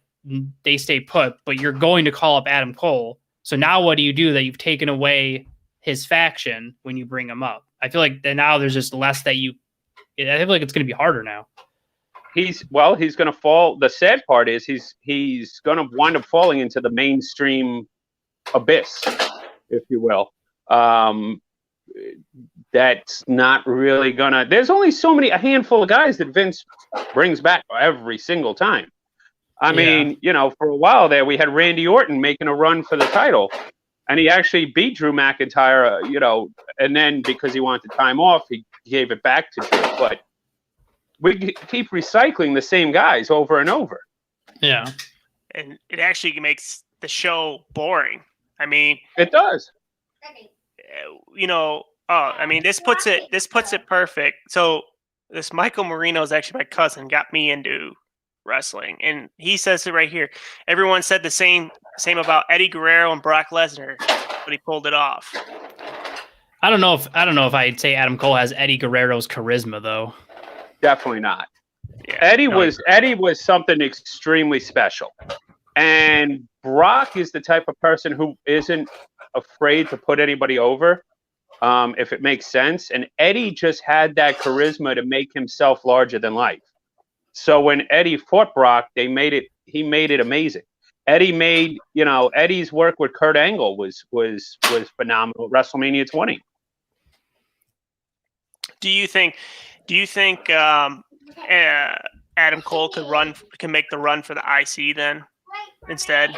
they stay put, but you're going to call up Adam Cole. So now what do you do that you've taken away his faction when you bring him up? I feel like now there's just less that you. I feel like it's going to be harder now. He's going to fall. The sad part is he's going to wind up falling into the mainstream abyss, if you will. That's not really gonna. There's only a handful of guys that Vince brings back every single time. I mean, for a while there, we had Randy Orton making a run for the title, and he actually beat Drew McIntyre. And then because he wanted time off, he gave it back to Drew. But we keep recycling the same guys over and over. Yeah. And it actually makes the show boring. I mean, it does. This puts it perfect. So this Michael Marino is actually my cousin, got me into wrestling. And he says it right here. Everyone said the same about Eddie Guerrero and Brock Lesnar, but he pulled it off. I don't know if I'd say Adam Cole has Eddie Guerrero's charisma though. Definitely not. Yeah, Eddie was something extremely special, and And Brock is the type of person who isn't afraid to put anybody over, if it makes sense. And Eddie just had that charisma to make himself larger than life. So when Eddie fought Brock, he made it amazing. Eddie's work with Kurt Angle was phenomenal at WrestleMania 20. Do you think Adam Cole can make the run for the IC then instead?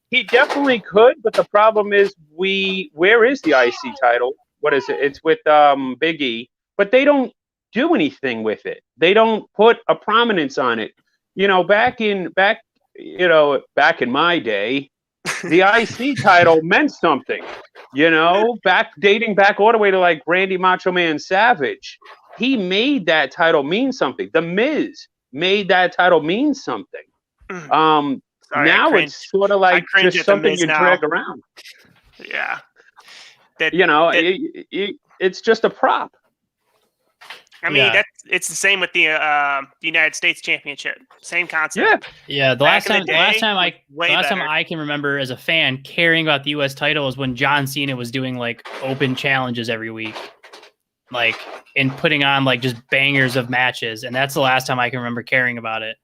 He definitely could, but the problem is where is the IC title? What is it? It's with Big E, but they don't do anything with it. They don't put a prominence on it. Back in my day, the IC title meant something. Dating back all the way to like Randy Macho Man Savage. He made that title mean something. The Miz made that title mean something. Sorry, now it's sort of like just something you drag around. Yeah. It's just a prop. I mean, it's the same with the United States Championship. Same concept. Yeah. The last time I can remember as a fan caring about the U.S. title was when John Cena was doing like open challenges every week, like and putting on like just bangers of matches, and that's the last time I can remember caring about it.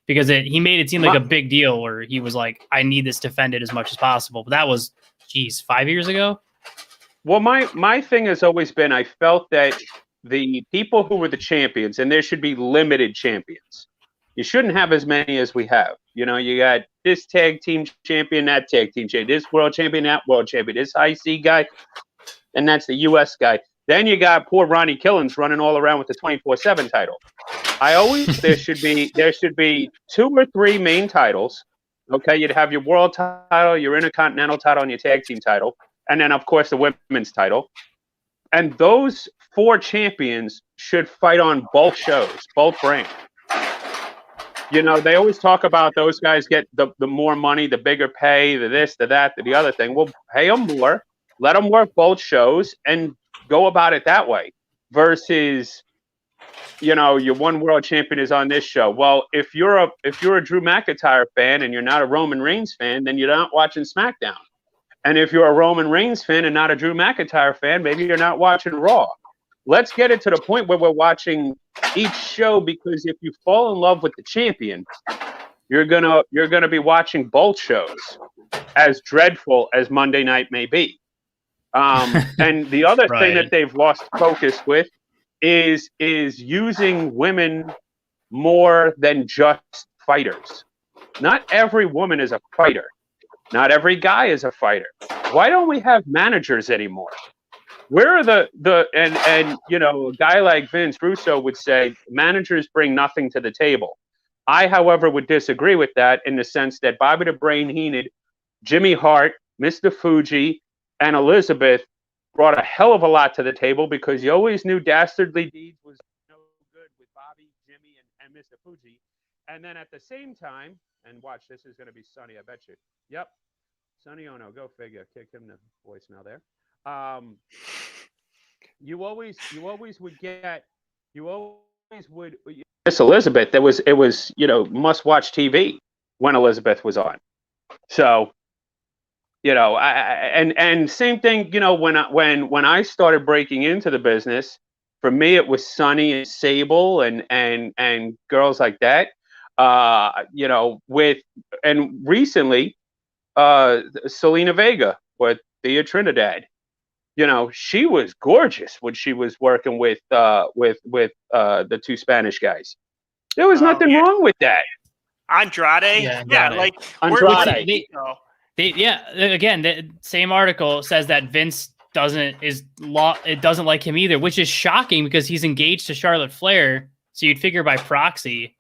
Because he made it seem like a big deal where he was like, I need this defended as much as possible. But that was, 5 years ago? Well, my thing has always been, I felt that the people who were the champions, and there should be limited champions. You shouldn't have as many as we have. You got this tag team champion, that tag team champion, this world champion, that world champion, this IC guy, and that's the US guy. Then you got poor Ronnie Killens running all around with the 24/7 title. there should be 2 or 3 main titles. Okay, you'd have your world title, your intercontinental title, and your tag team title, and then of course the women's title. And those 4 champions should fight on both shows, both brands. They always talk about those guys get the more money, the bigger pay, the this, the that, the other thing. Well, pay them more, let them work both shows, and go about it that way. Versus, your one world champion is on this show. Well, if you're a Drew McIntyre fan and you're not a Roman Reigns fan, then you're not watching SmackDown. And if you're a Roman Reigns fan and not a Drew McIntyre fan, maybe you're not watching Raw. Let's get it to the point where we're watching each show, because if you fall in love with the champion, you're gonna be watching both shows, as dreadful as Monday Night may be. And the other thing that they've lost focus with is using women more than just fighters. Not every woman is a fighter. Not every guy is a fighter. Why don't we have managers anymore? Where are a guy like Vince Russo would say managers bring nothing to the table. I, however, would disagree with that in the sense that Bobby the Brain Heenan, Jimmy Hart, Mr. Fuji, and Elizabeth brought a hell of a lot to the table, because you always knew Dastardly Deeds was no good with Bobby, Jimmy, and Mr. Fuji. And then at the same time, and watch, this is going to be Sonny, I bet you. Yep. Sonny Ono, go figure. Kick him to voicemail there. You always would Miss Elizabeth. It was must watch TV when Elizabeth was on. So and same thing, when I started breaking into the business, for me it was Sonny and Sable and girls like that. Recently Selena Vega with Thea Trinidad. She was gorgeous when she was working with the 2 Spanish guys. There was nothing wrong with that. Andrade. Andrade. Andrade. Again, the same article says that Vince doesn't like him either, which is shocking because he's engaged to Charlotte Flair. So you'd figure by proxy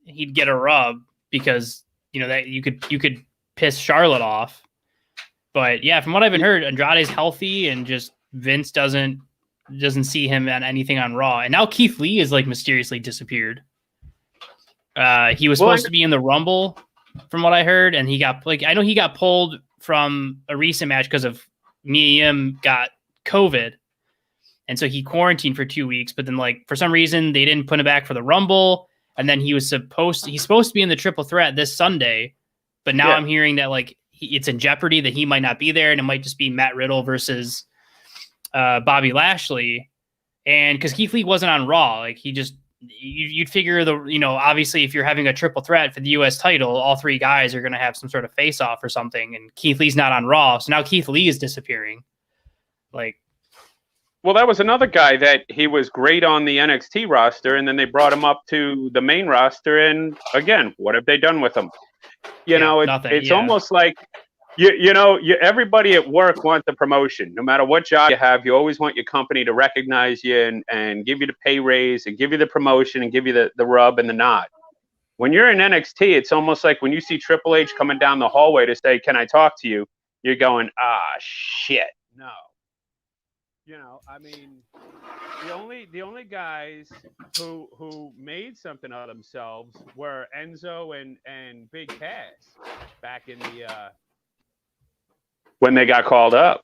he'd get a rub, because that you could piss Charlotte off. But yeah, from what I've heard, Andrade's healthy, and just Vince doesn't see him on anything on Raw. And now Keith Lee is like mysteriously disappeared. He was supposed to be in the Rumble, from what I heard, and he got I know he got pulled from a recent match because of Mia Yim got COVID, and so he quarantined for 2 weeks. But then for some reason they didn't put him back for the Rumble, and then he's supposed to be in the Triple Threat this Sunday, But now I'm hearing that like it's in jeopardy that he might not be there, and it might just be Matt Riddle versus Bobby Lashley. And because Keith Lee wasn't on Raw, like he just you'd figure obviously if you're having a triple threat for the U.S. title, all three guys are going to have some sort of face off or something, and Keith Lee's not on Raw, so now Keith Lee is disappearing. Like, well, that was another guy that he was great on the NXT roster, and then they brought him up to the main roster, and again, what have they done with him? It's almost like everybody at work wants the promotion. No matter what job you have, you always want your company to recognize you and give you the pay raise and give you the promotion and give you the rub and the nod. When you're in NXT, it's almost like when you see Triple H coming down the hallway to say, "Can I talk to you?" You're going, shit, no. I mean, the only guys who made something of themselves were Enzo and Big Cass back in the when they got called up.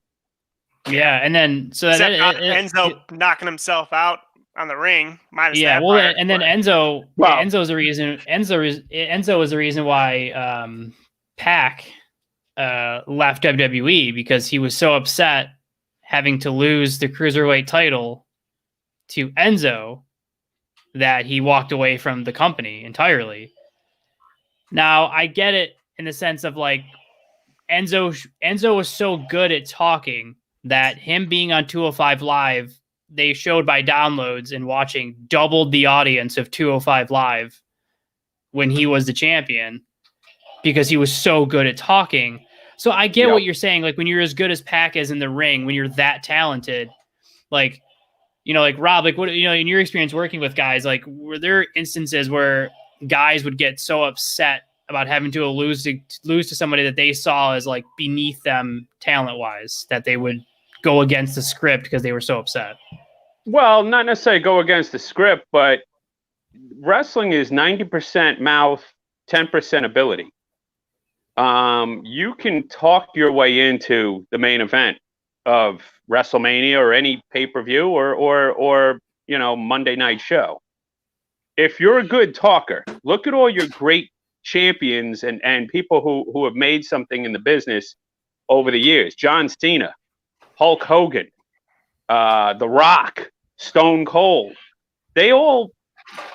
Yeah, and then Enzo knocking himself out on the ring. Then Enzo. Well, Enzo's the reason. Enzo is the reason why Pac left WWE, because he was so upset having to lose the Cruiserweight title to Enzo that he walked away from the company entirely. Now, I get it in the sense of like Enzo was so good at talking that him being on 205 Live, they showed by downloads and watching doubled the audience of 205 Live when he was the champion, because he was so good at talking. So I get what you're saying. Like when you're as good as Pac is in the ring, when you're that talented, like Rob, like what, in your experience working with guys, like were there instances where guys would get so upset about having to lose to somebody that they saw as like beneath them talent wise, that they would go against the script because they were so upset? Well, not necessarily go against the script, but wrestling is 90% mouth, 10% ability. You can talk your way into the main event of WrestleMania or any pay-per-view or Monday night show. If you're a good talker, look at all your great champions and people who have made something in the business over the years. John Cena, Hulk Hogan, The Rock, Stone Cold. They all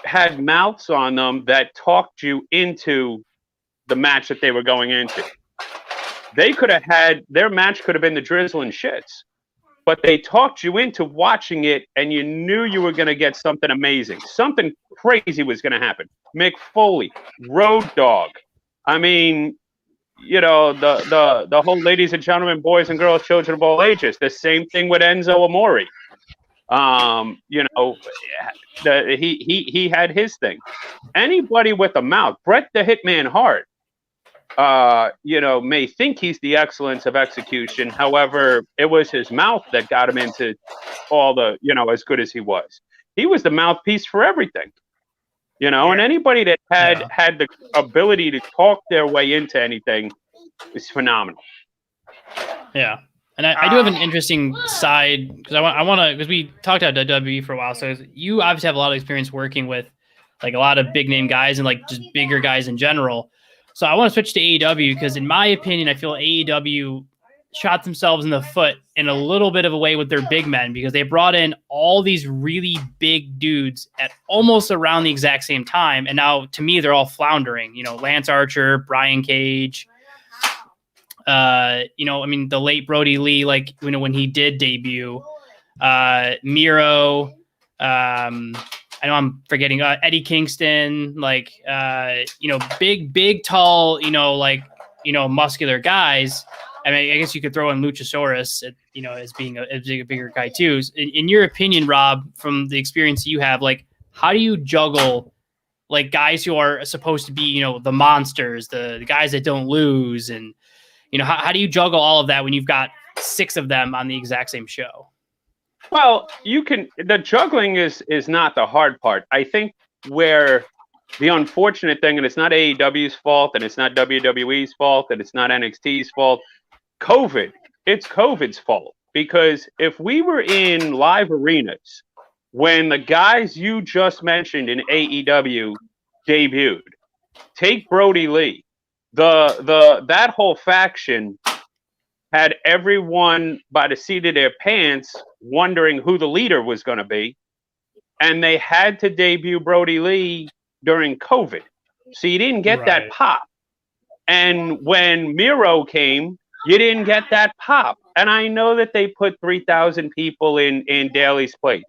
had mouths on them that talked you into the match that they were going into. They could have their match could have been the drizzling shits, but they talked you into watching it, and you knew you were going to get something amazing. Something crazy was going to happen. Mick Foley, Road Dogg. I mean, the whole ladies and gentlemen, boys and girls, children of all ages. The same thing with Enzo Amore. He had his thing. Anybody with a mouth, Bret the Hitman Hart, may think he's the excellence of execution. However, it was his mouth that got him into all the, as good as he was. He was the mouthpiece for everything, and anybody that had the ability to talk their way into anything is phenomenal. Yeah. And I do have an interesting side, because I want to, because we talked about WWE for a while. So you obviously have a lot of experience working with like a lot of big name guys and like just bigger guys in general. So I want to switch to AEW, because in my opinion, I feel AEW shot themselves in the foot in a little bit of a way with their big men, because they brought in all these really big dudes at almost around the exact same time. And now to me, they're all floundering, Lance Archer, Brian Cage, the late Brody Lee, like, when he did debut, Miro, I know I'm forgetting Eddie Kingston, like, big, tall, muscular guys. I mean, I guess you could throw in Luchasaurus, as being a bigger guy too. In your opinion, Rob, from the experience you have, like, how do you juggle like guys who are supposed to be, the monsters, the guys that don't lose, and how do you juggle all of that when you've got 6 of them on the exact same show? Well, the juggling is not the hard part. I think where the unfortunate thing, and it's not AEW's fault, and it's not WWE's fault, and it's not NXT's fault, it's COVID's fault. Because if we were in live arenas when the guys you just mentioned in AEW debuted, take Brody Lee, that whole faction had everyone by the seat of their pants wondering who the leader was going to be, and they had to debut Brody Lee during COVID, so you didn't get that pop. And when Miro came, you didn't get that pop. And I know that they put 3,000 people in Daly's place,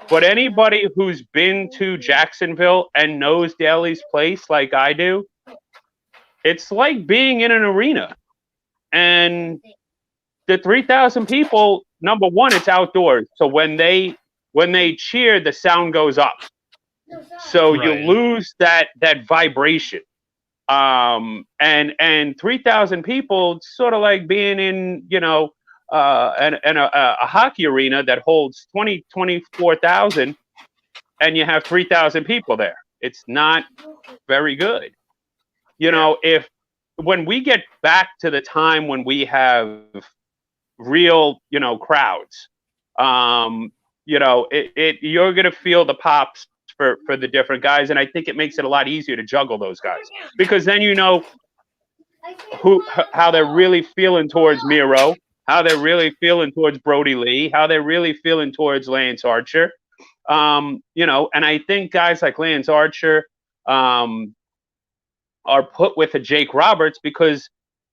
but anybody who's been to Jacksonville and knows Daly's place like I do, it's like being in an arena. And the 3,000 people, number one, it's outdoors. So when they cheer, the sound goes up. So you lose that vibration. And 3,000 people, it's sort of like being in, a hockey arena that holds 24,000, and you have 3,000 people there. It's not very good. When we get back to the time when we have real, crowds, you're going to feel the pops for the different guys. And I think it makes it a lot easier to juggle those guys, because then how they're really feeling towards Miro, how they're really feeling towards Brody Lee, how they're really feeling towards Lance Archer. And I think guys like Lance Archer are put with a Jake Roberts because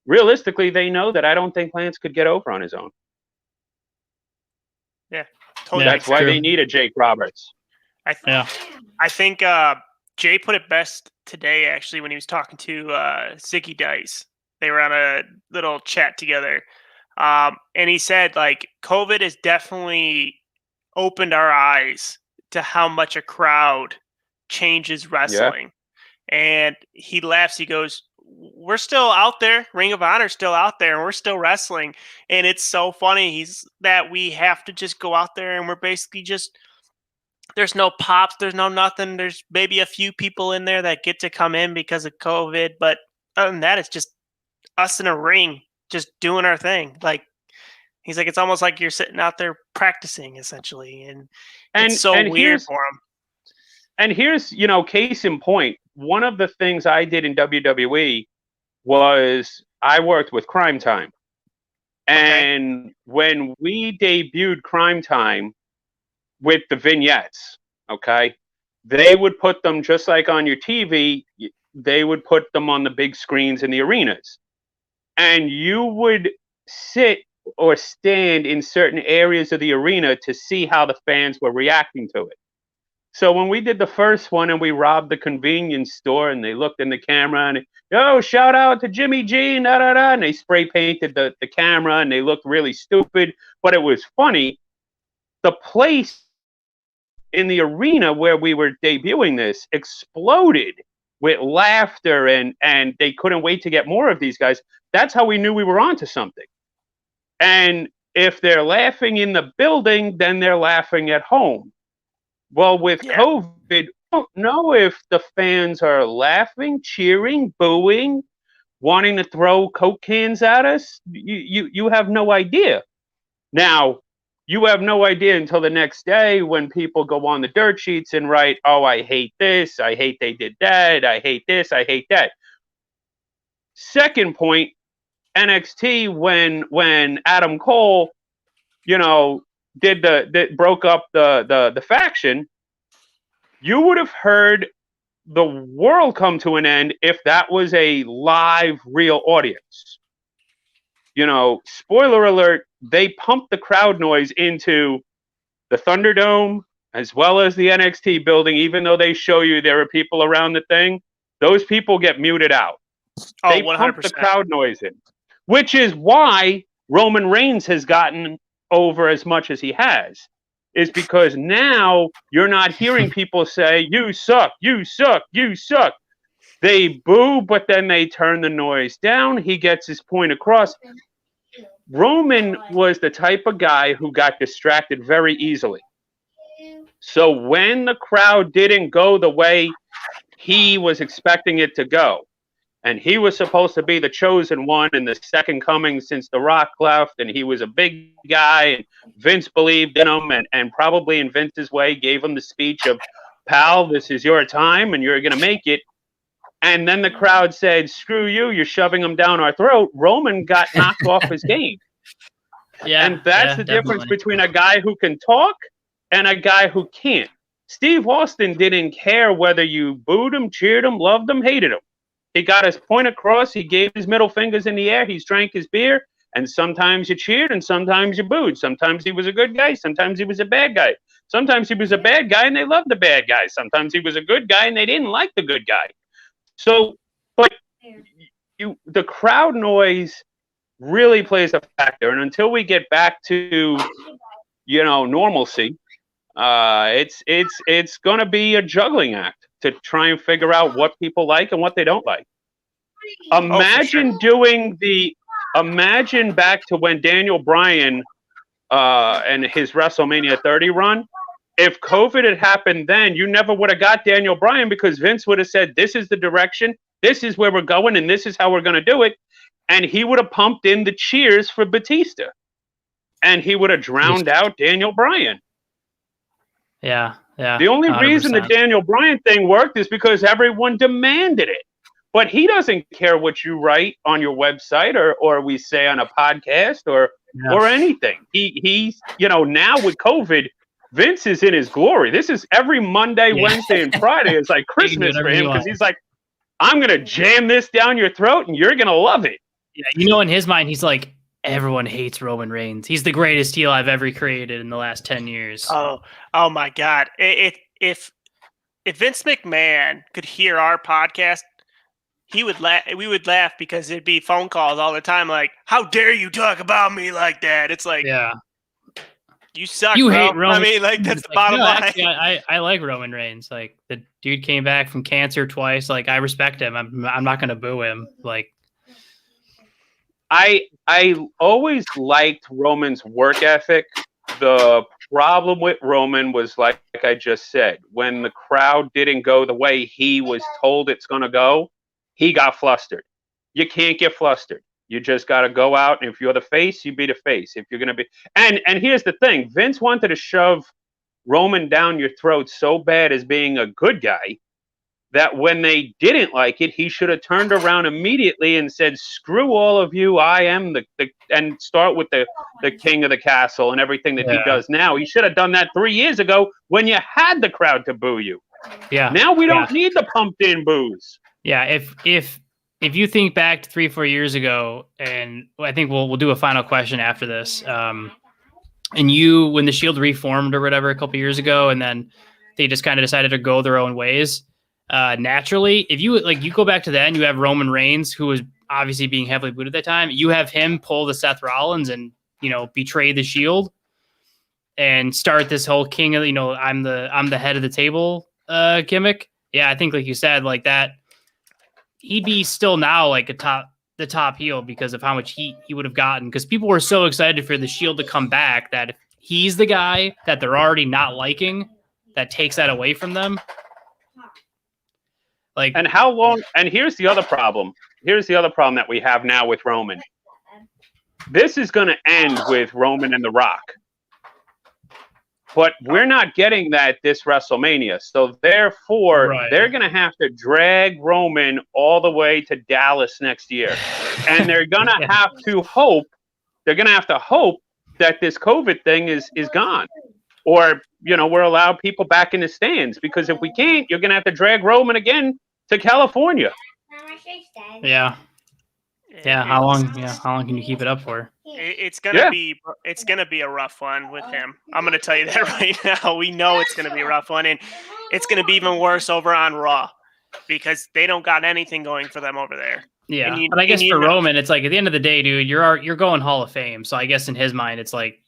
realistically they know that I don't think Lance could get over on his own. Yeah, totally. That's why they need a Jake Roberts. I think Jay put it best today, actually, when he was talking to Ziggy Dice. They were on a little chat together. And he said, like, COVID has definitely opened our eyes to how much a crowd changes wrestling. Yeah. And he laughs. He goes, we're still out there. Ring of Honor's still out there, and we're still wrestling. And it's so funny that we have to just go out there, and we're basically just, there's no pops, there's no nothing. There's maybe a few people in there that get to come in because of COVID. But other than that, it's just us in a ring, just doing our thing. Like, he's like, it's almost like you're sitting out there practicing, essentially. And it's so weird for him. And here's, case in point. One of the things I did in WWE was I worked with Crime Time. And when we debuted Crime Time with the vignettes, they would put them just like on your TV. They would put them on the big screens in the arenas. And you would sit or stand in certain areas of the arena to see how the fans were reacting to it. So when we did the first one and we robbed the convenience store and they looked in the camera and, shout out to Jimmy G, and they spray painted the camera and they looked really stupid, but it was funny. The place in the arena where we were debuting this exploded with laughter and they couldn't wait to get more of these guys. That's how we knew we were onto something. And if they're laughing in the building, then they're laughing at home. Well, with COVID, I don't know if the fans are laughing, cheering, booing, wanting to throw Coke cans at us. You have no idea. Now, you have no idea until the next day when people go on the dirt sheets and write, oh, I hate this, I hate they did that, I hate this, I hate that. Second point, NXT, when Adam Cole, broke up the faction, you would have heard the world come to an end if that was a live, real audience. Spoiler alert, they pumped the crowd noise into the Thunderdome as well as the NXT building, even though they show you there are people around the thing. Those people get muted out. Oh, they 100%. pump the crowd noise in, which is why Roman Reigns has gotten over as much as he has, is because now you're not hearing people say, you suck, you suck, you suck. They boo, but then they turn the noise down. He gets his point across. Roman was the type of guy who got distracted very easily. So when the crowd didn't go the way he was expecting it to go, and he was supposed to be the chosen one and the second coming since The Rock left, and he was a big guy, and Vince believed in him, and probably in Vince's way gave him the speech of, pal, this is your time, and you're going to make it. and then the crowd said, "Screw you! You're shoving them down our throat." Roman got knocked off his game. Yeah, and that's the difference between a guy who can talk and a guy who can't. Steve Austin didn't care whether you booed him, cheered him, loved him, hated him. He got his point across. He gave his middle fingers in the air. He drank his beer. And sometimes you cheered and sometimes you booed. Sometimes he was a good guy. Sometimes he was a bad guy. Sometimes he was a bad guy and they loved the bad guy. Sometimes he was a good guy and they didn't like the good guy. So, but the crowd noise really plays a factor. And until we get back to, normalcy, it's going to be a juggling act to try and figure out what people like and what they don't like. Imagine Imagine back to when Daniel Bryan and his WrestleMania 30 run. If COVID had happened then, you never would have got Daniel Bryan because Vince would have said, this is the direction, this is where we're going, and this is how we're going to do it. And he would have pumped in the cheers for Batista. And he would have drowned out Daniel Bryan. Yeah. The only 100%. Reason the Daniel Bryan thing worked is because everyone demanded it. But he doesn't care what you write on your website or we say on a podcast or anything. He's now with COVID, Vince is in his glory. This is every Monday, Wednesday, and Friday is like Christmas for him because he's like, I'm going to jam this down your throat and you're going to love it. Yeah, in his mind, he's like, everyone hates Roman Reigns. He's the greatest heel I've ever created in the last 10 years. Oh my God. If Vince McMahon could hear our podcast, we would laugh because it'd be phone calls all the time like, how dare you talk about me like that? It's like, you suck, you bro. Hate Roman. I mean, like, that's the bottom line. Actually, I like Roman Reigns. Like, the dude came back from cancer twice. Like, I respect him. I'm not going to boo him. Like, I always liked Roman's work ethic. The problem with Roman was, like I just said, when the crowd didn't go the way he was told it's going to go, he got flustered. You can't get flustered. You just got to go out, and if you're the face, you be the face. If you're going to be, and here's the thing: Vince wanted to shove Roman down your throat so bad as being a good guy that when they didn't like it, he should have turned around immediately and said, "Screw all of you! I am the and start with the king of the castle and everything that he does now." He should have done that 3 years ago when you had the crowd to boo you. Yeah. Now we don't need the pumped in boos. Yeah, if you think back to 3-4 years ago, and I think we'll do a final question after this. And when the Shield reformed or whatever a couple years ago, and then they just kind of decided to go their own ways. Naturally, if you go back to then, you have Roman Reigns, who was obviously being heavily booed at that time. You have him pull the Seth Rollins and betray the Shield and start this whole king of I'm the head of the table gimmick. Yeah, I think like you said, like that. He'd be still now like the top heel because of how much heat he would have gotten. Because people were so excited for the Shield to come back that if he's the guy that they're already not liking, that takes that away from them. Like, and how long? And here's the other problem. Here's the other problem that we have now with Roman. This is going to end with Roman and The Rock. But we're not getting that this WrestleMania. So therefore, they're going to have to drag Roman all the way to Dallas next year. And they're going to have to hope that this COVID thing is gone. Or, we're allowed people back in the stands. Because if we can't, you're going to have to drag Roman again to California. Yeah. Yeah, how long can you keep it up for? It's gonna be a rough one with him. I'm gonna tell you that right now. We know it's gonna be a rough one, and it's gonna be even worse over on Raw because they don't got anything going for them over there. Yeah, but I guess for Roman, it's like at the end of the day, dude, you're going Hall of Fame. So I guess in his mind, it's like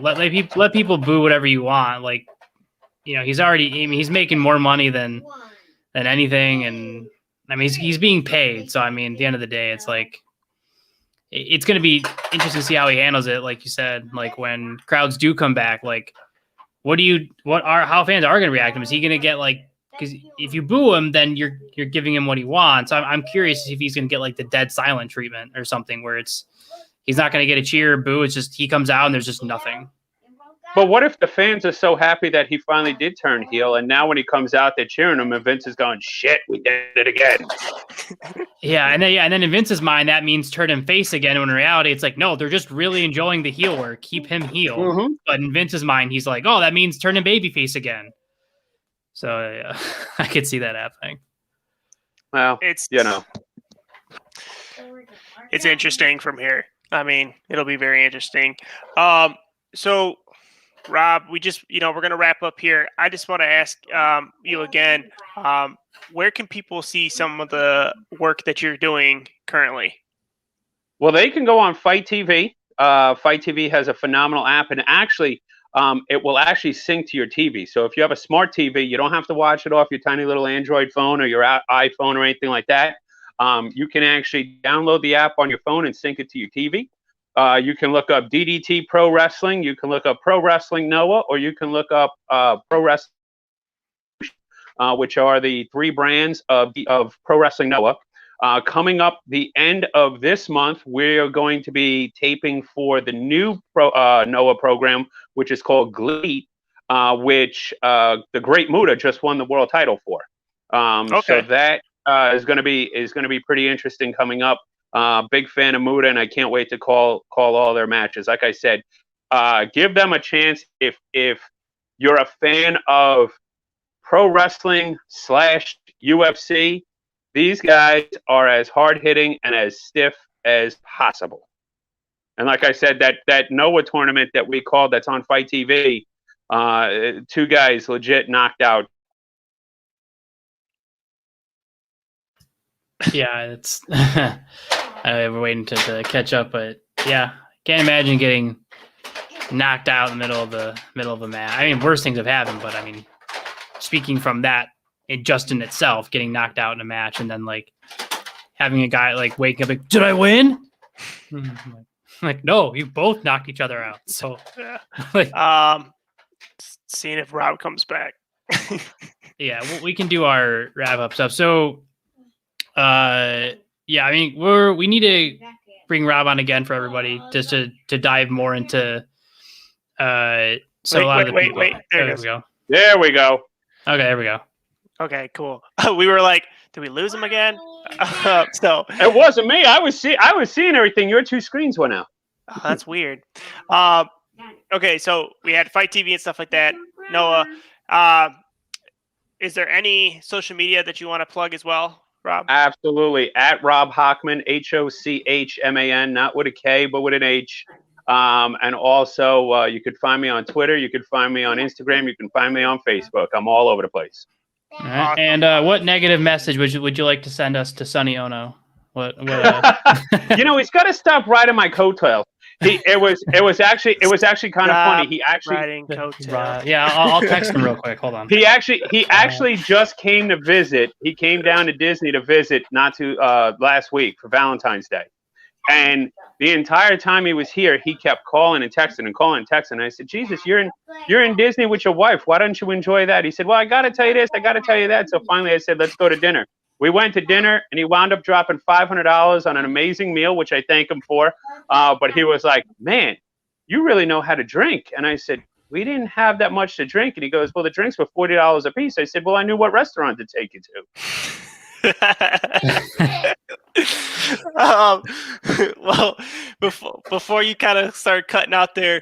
let people boo whatever you want. Like, he's he's making more money than anything, and I mean, he's being paid. So, I mean, at the end of the day, it's like, it's going to be interesting to see how he handles it. Like you said, like when crowds do come back, like how fans are going to react to him? Is he going to get because if you boo him, then you're giving him what he wants. I'm curious if he's going to get like the dead silent treatment or something where he's not going to get a cheer or boo. It's just, he comes out and there's just nothing. But what if the fans are so happy that he finally did turn heel, and now when he comes out, they're cheering him, and Vince is going, "Shit, we did it again." And then in Vince's mind, that means turn him face again. When in reality, it's like, no, they're just really enjoying the heel work. Keep him heel. Mm-hmm. But in Vince's mind, he's like, oh, that means turn him babyface again. So I could see that happening. Well, It's it's interesting from here. I mean, it'll be very interesting. So Rob, we just, we're going to wrap up here. I just want to ask you again, where can people see some of the work that you're doing currently? Well, they can go on Fight TV. Fight TV has a phenomenal app, and actually, it will actually sync to your TV. So if you have a smart TV, you don't have to watch it off your tiny little Android phone or your iPhone or anything like that. You can actually download the app on your phone and sync it to your TV. You can look up DDT Pro Wrestling. You can look up Pro Wrestling Noah, or you can look up Pro Wrestling, which are the 3 brands of Pro Wrestling Noah. Coming up the end of this month, we're going to be taping for the new Noah program, which is called Glee, which the Great Muta just won the world title for. So that is going to be pretty interesting coming up. Big fan of Muta, and I can't wait to call all their matches. Like I said, give them a chance if you're a fan of pro wrestling / UFC. These guys are as hard hitting and as stiff as possible. And like I said, that Noah tournament that we called, that's on Fight TV, 2 guys legit knocked out. Yeah, it's we're waiting to catch up, but yeah, can't imagine getting knocked out in the middle of a match. I mean, worse things have happened, but I mean, speaking from that, just in itself, getting knocked out in a match and then like having a guy like waking up like, did I win? Like, no, you both knocked each other out. So, like, seeing if Rob comes back. Yeah, well, we can do our wrap up stuff. So, yeah, I mean, we need to bring Rob on again for everybody just to dive more into. Wait, there we go. There we go. Okay, there we go. Okay, cool. We were like, did we lose him again? So it wasn't me. I was seeing everything. Your 2 screens went out. Oh, that's weird. Okay, so we had Fight TV and stuff like that. Noah, is there any social media that you want to plug as well, Rob? Absolutely. At Rob Hochman, Hochman, not with a K, but with an H. And also, you could find me on Twitter. You could find me on Instagram. You can find me on Facebook. I'm all over the place. All right. And what negative message would you like to send us to Sonny Ono? What he's got to stop riding my coattails. It was actually kind of funny. He actually riding coattails. Yeah, I'll text him real quick. Hold on. He actually just came to visit. He came down to Disney to visit last week for Valentine's Day. And the entire time he was here, he kept calling and texting and calling and texting. And I said, Jesus, you're in Disney with your wife. Why don't you enjoy that? He said, well, I got to tell you this. I got to tell you that. So finally I said, let's go to dinner. We went to dinner, and he wound up dropping $500 on an amazing meal, which I thank him for. But he was like, man, you really know how to drink. And I said, we didn't have that much to drink. And he goes, well, the drinks were $40 a piece. I said, well, I knew what restaurant to take you to. Well, before you kind of start cutting out there,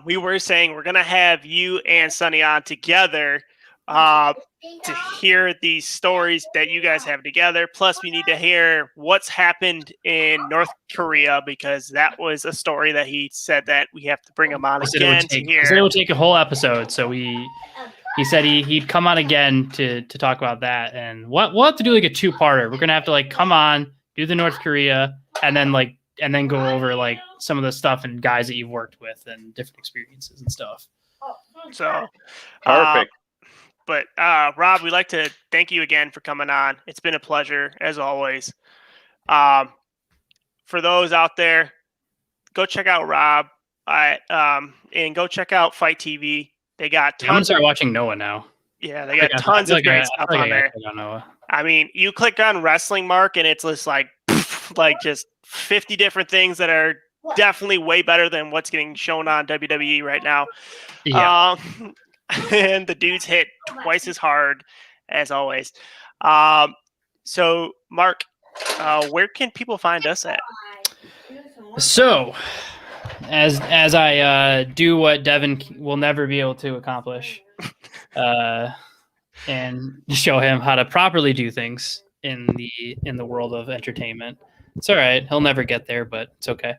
we were saying we're going to have you and Sonny on together to hear these stories that you guys have together. Plus, we need to hear what's happened in North Korea, because that was a story that he said that we have to bring him on again to hear. It would take a whole episode, so he said he'd come on again to talk about that, and we'll have to do like a 2-parter. We're gonna have to like come on, do the North Korea, and then go over like some of the stuff and guys that you've worked with and different experiences and stuff. So perfect. But Rob, we'd like to thank you again for coming on. It's been a pleasure, as always. For those out there, go check out Rob and go check out Fight TV. They got tons. I'm gonna start watching Noah now. Yeah, they got tons of great stuff on there. I mean, you click on Wrestling Mark, and it's just like just 50 different things that are definitely way better than what's getting shown on WWE right now. Yeah. And the dudes hit twice as hard as always. So, Mark, where can people find us at? So, as I do what Devin will never be able to accomplish, and show him how to properly do things in the world of entertainment. It's all right. He'll never get there, but it's okay.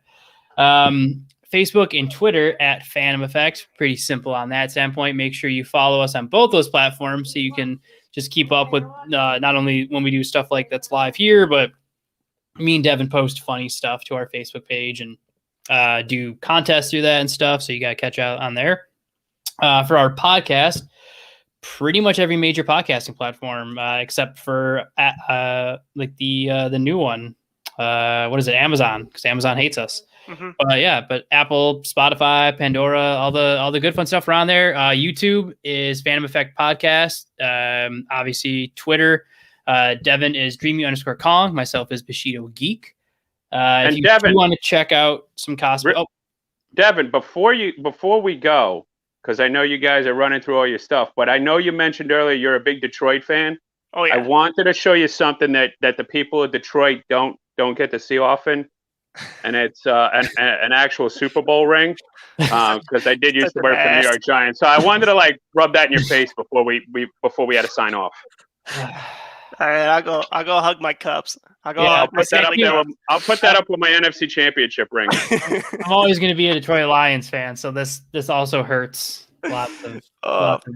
Facebook and Twitter at Phantom Effect. Pretty simple on that standpoint. Make sure you follow us on both those platforms so you can just keep up with not only when we do stuff like that's live here, but me and Devin post funny stuff to our Facebook page and do contests through that and stuff. So you got to catch out on there. For our podcast, pretty much every major podcasting platform except for like the new one. What is it? Amazon, because Amazon hates us. Mm-hmm. But Apple, Spotify, Pandora, all the good fun stuff around there. YouTube is Phantom Effect Podcast. Obviously Twitter. Devin is Dreamy_Kong. Myself is Bushido Geek. If you want to check out some cosplay. Devin, before we go, because I know you guys are running through all your stuff, but I know you mentioned earlier you're a big Detroit fan. Oh yeah. I wanted to show you something that the people of Detroit don't get to see often, and it's an actual Super Bowl ring. Because I did used to work for the New York Giants, so I wanted to like rub that in your face before we had to sign off. All right, I'll go hug my cups. I'll put that up with my NFC Championship ring. I'm always going to be a Detroit Lions fan, so this also hurts. Lots of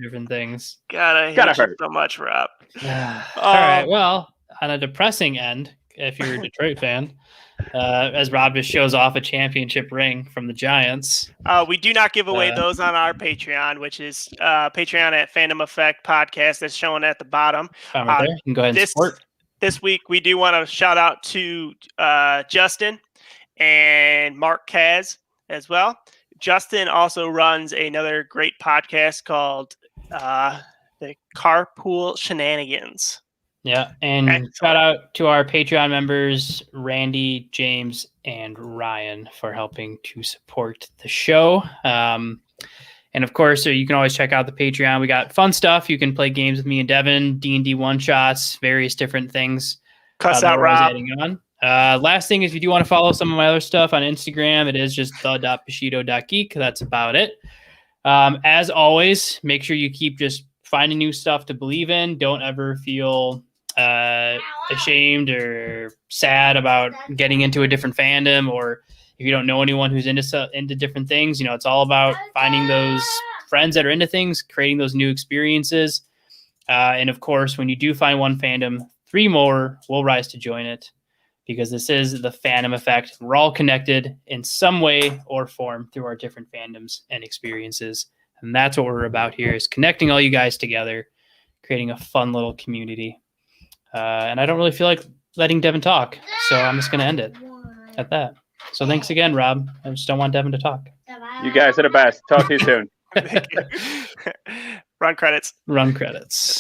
different things. God, I hate you so much, Rob. All right. Well, on a depressing end, if you're a Detroit fan, as Rob just shows off a championship ring from the Giants. We do not give away those on our Patreon, which is Patreon at Phantom Effect Podcast. That's showing at the bottom. Right there. You can go ahead and support. This week, we do want to shout out to Justin and Mark Kaz as well. Justin also runs another great podcast called the Carpool Shenanigans. Yeah, and excellent. Shout out to our Patreon members, Randy, James, and Ryan, for helping to support the show. And of course, so you can always check out the Patreon. We got fun stuff. You can play games with me and Devin, D&D one-shots, various different things. Cuss out, Rob. Last thing is, if you do want to follow some of my other stuff on Instagram, it is just the.bushido.geek. That's about it. As always, make sure you keep just finding new stuff to believe in. Don't ever feel ashamed or sad about getting into a different fandom, or if you don't know anyone who's into different things. It's all about finding those friends that are into things, creating those new experiences. And of course, when you do find one fandom, 3 more will rise to join it, because this is the Phantom Effect. We're all connected in some way or form through our different fandoms and experiences. And that's what we're about here, is connecting all you guys together, creating a fun little community. And I don't really feel like letting Devin talk, so I'm just going to end it at that. So thanks again, Rob. I just don't want Devin to talk. You guys are the best. Talk to you soon. Run credits. Run credits.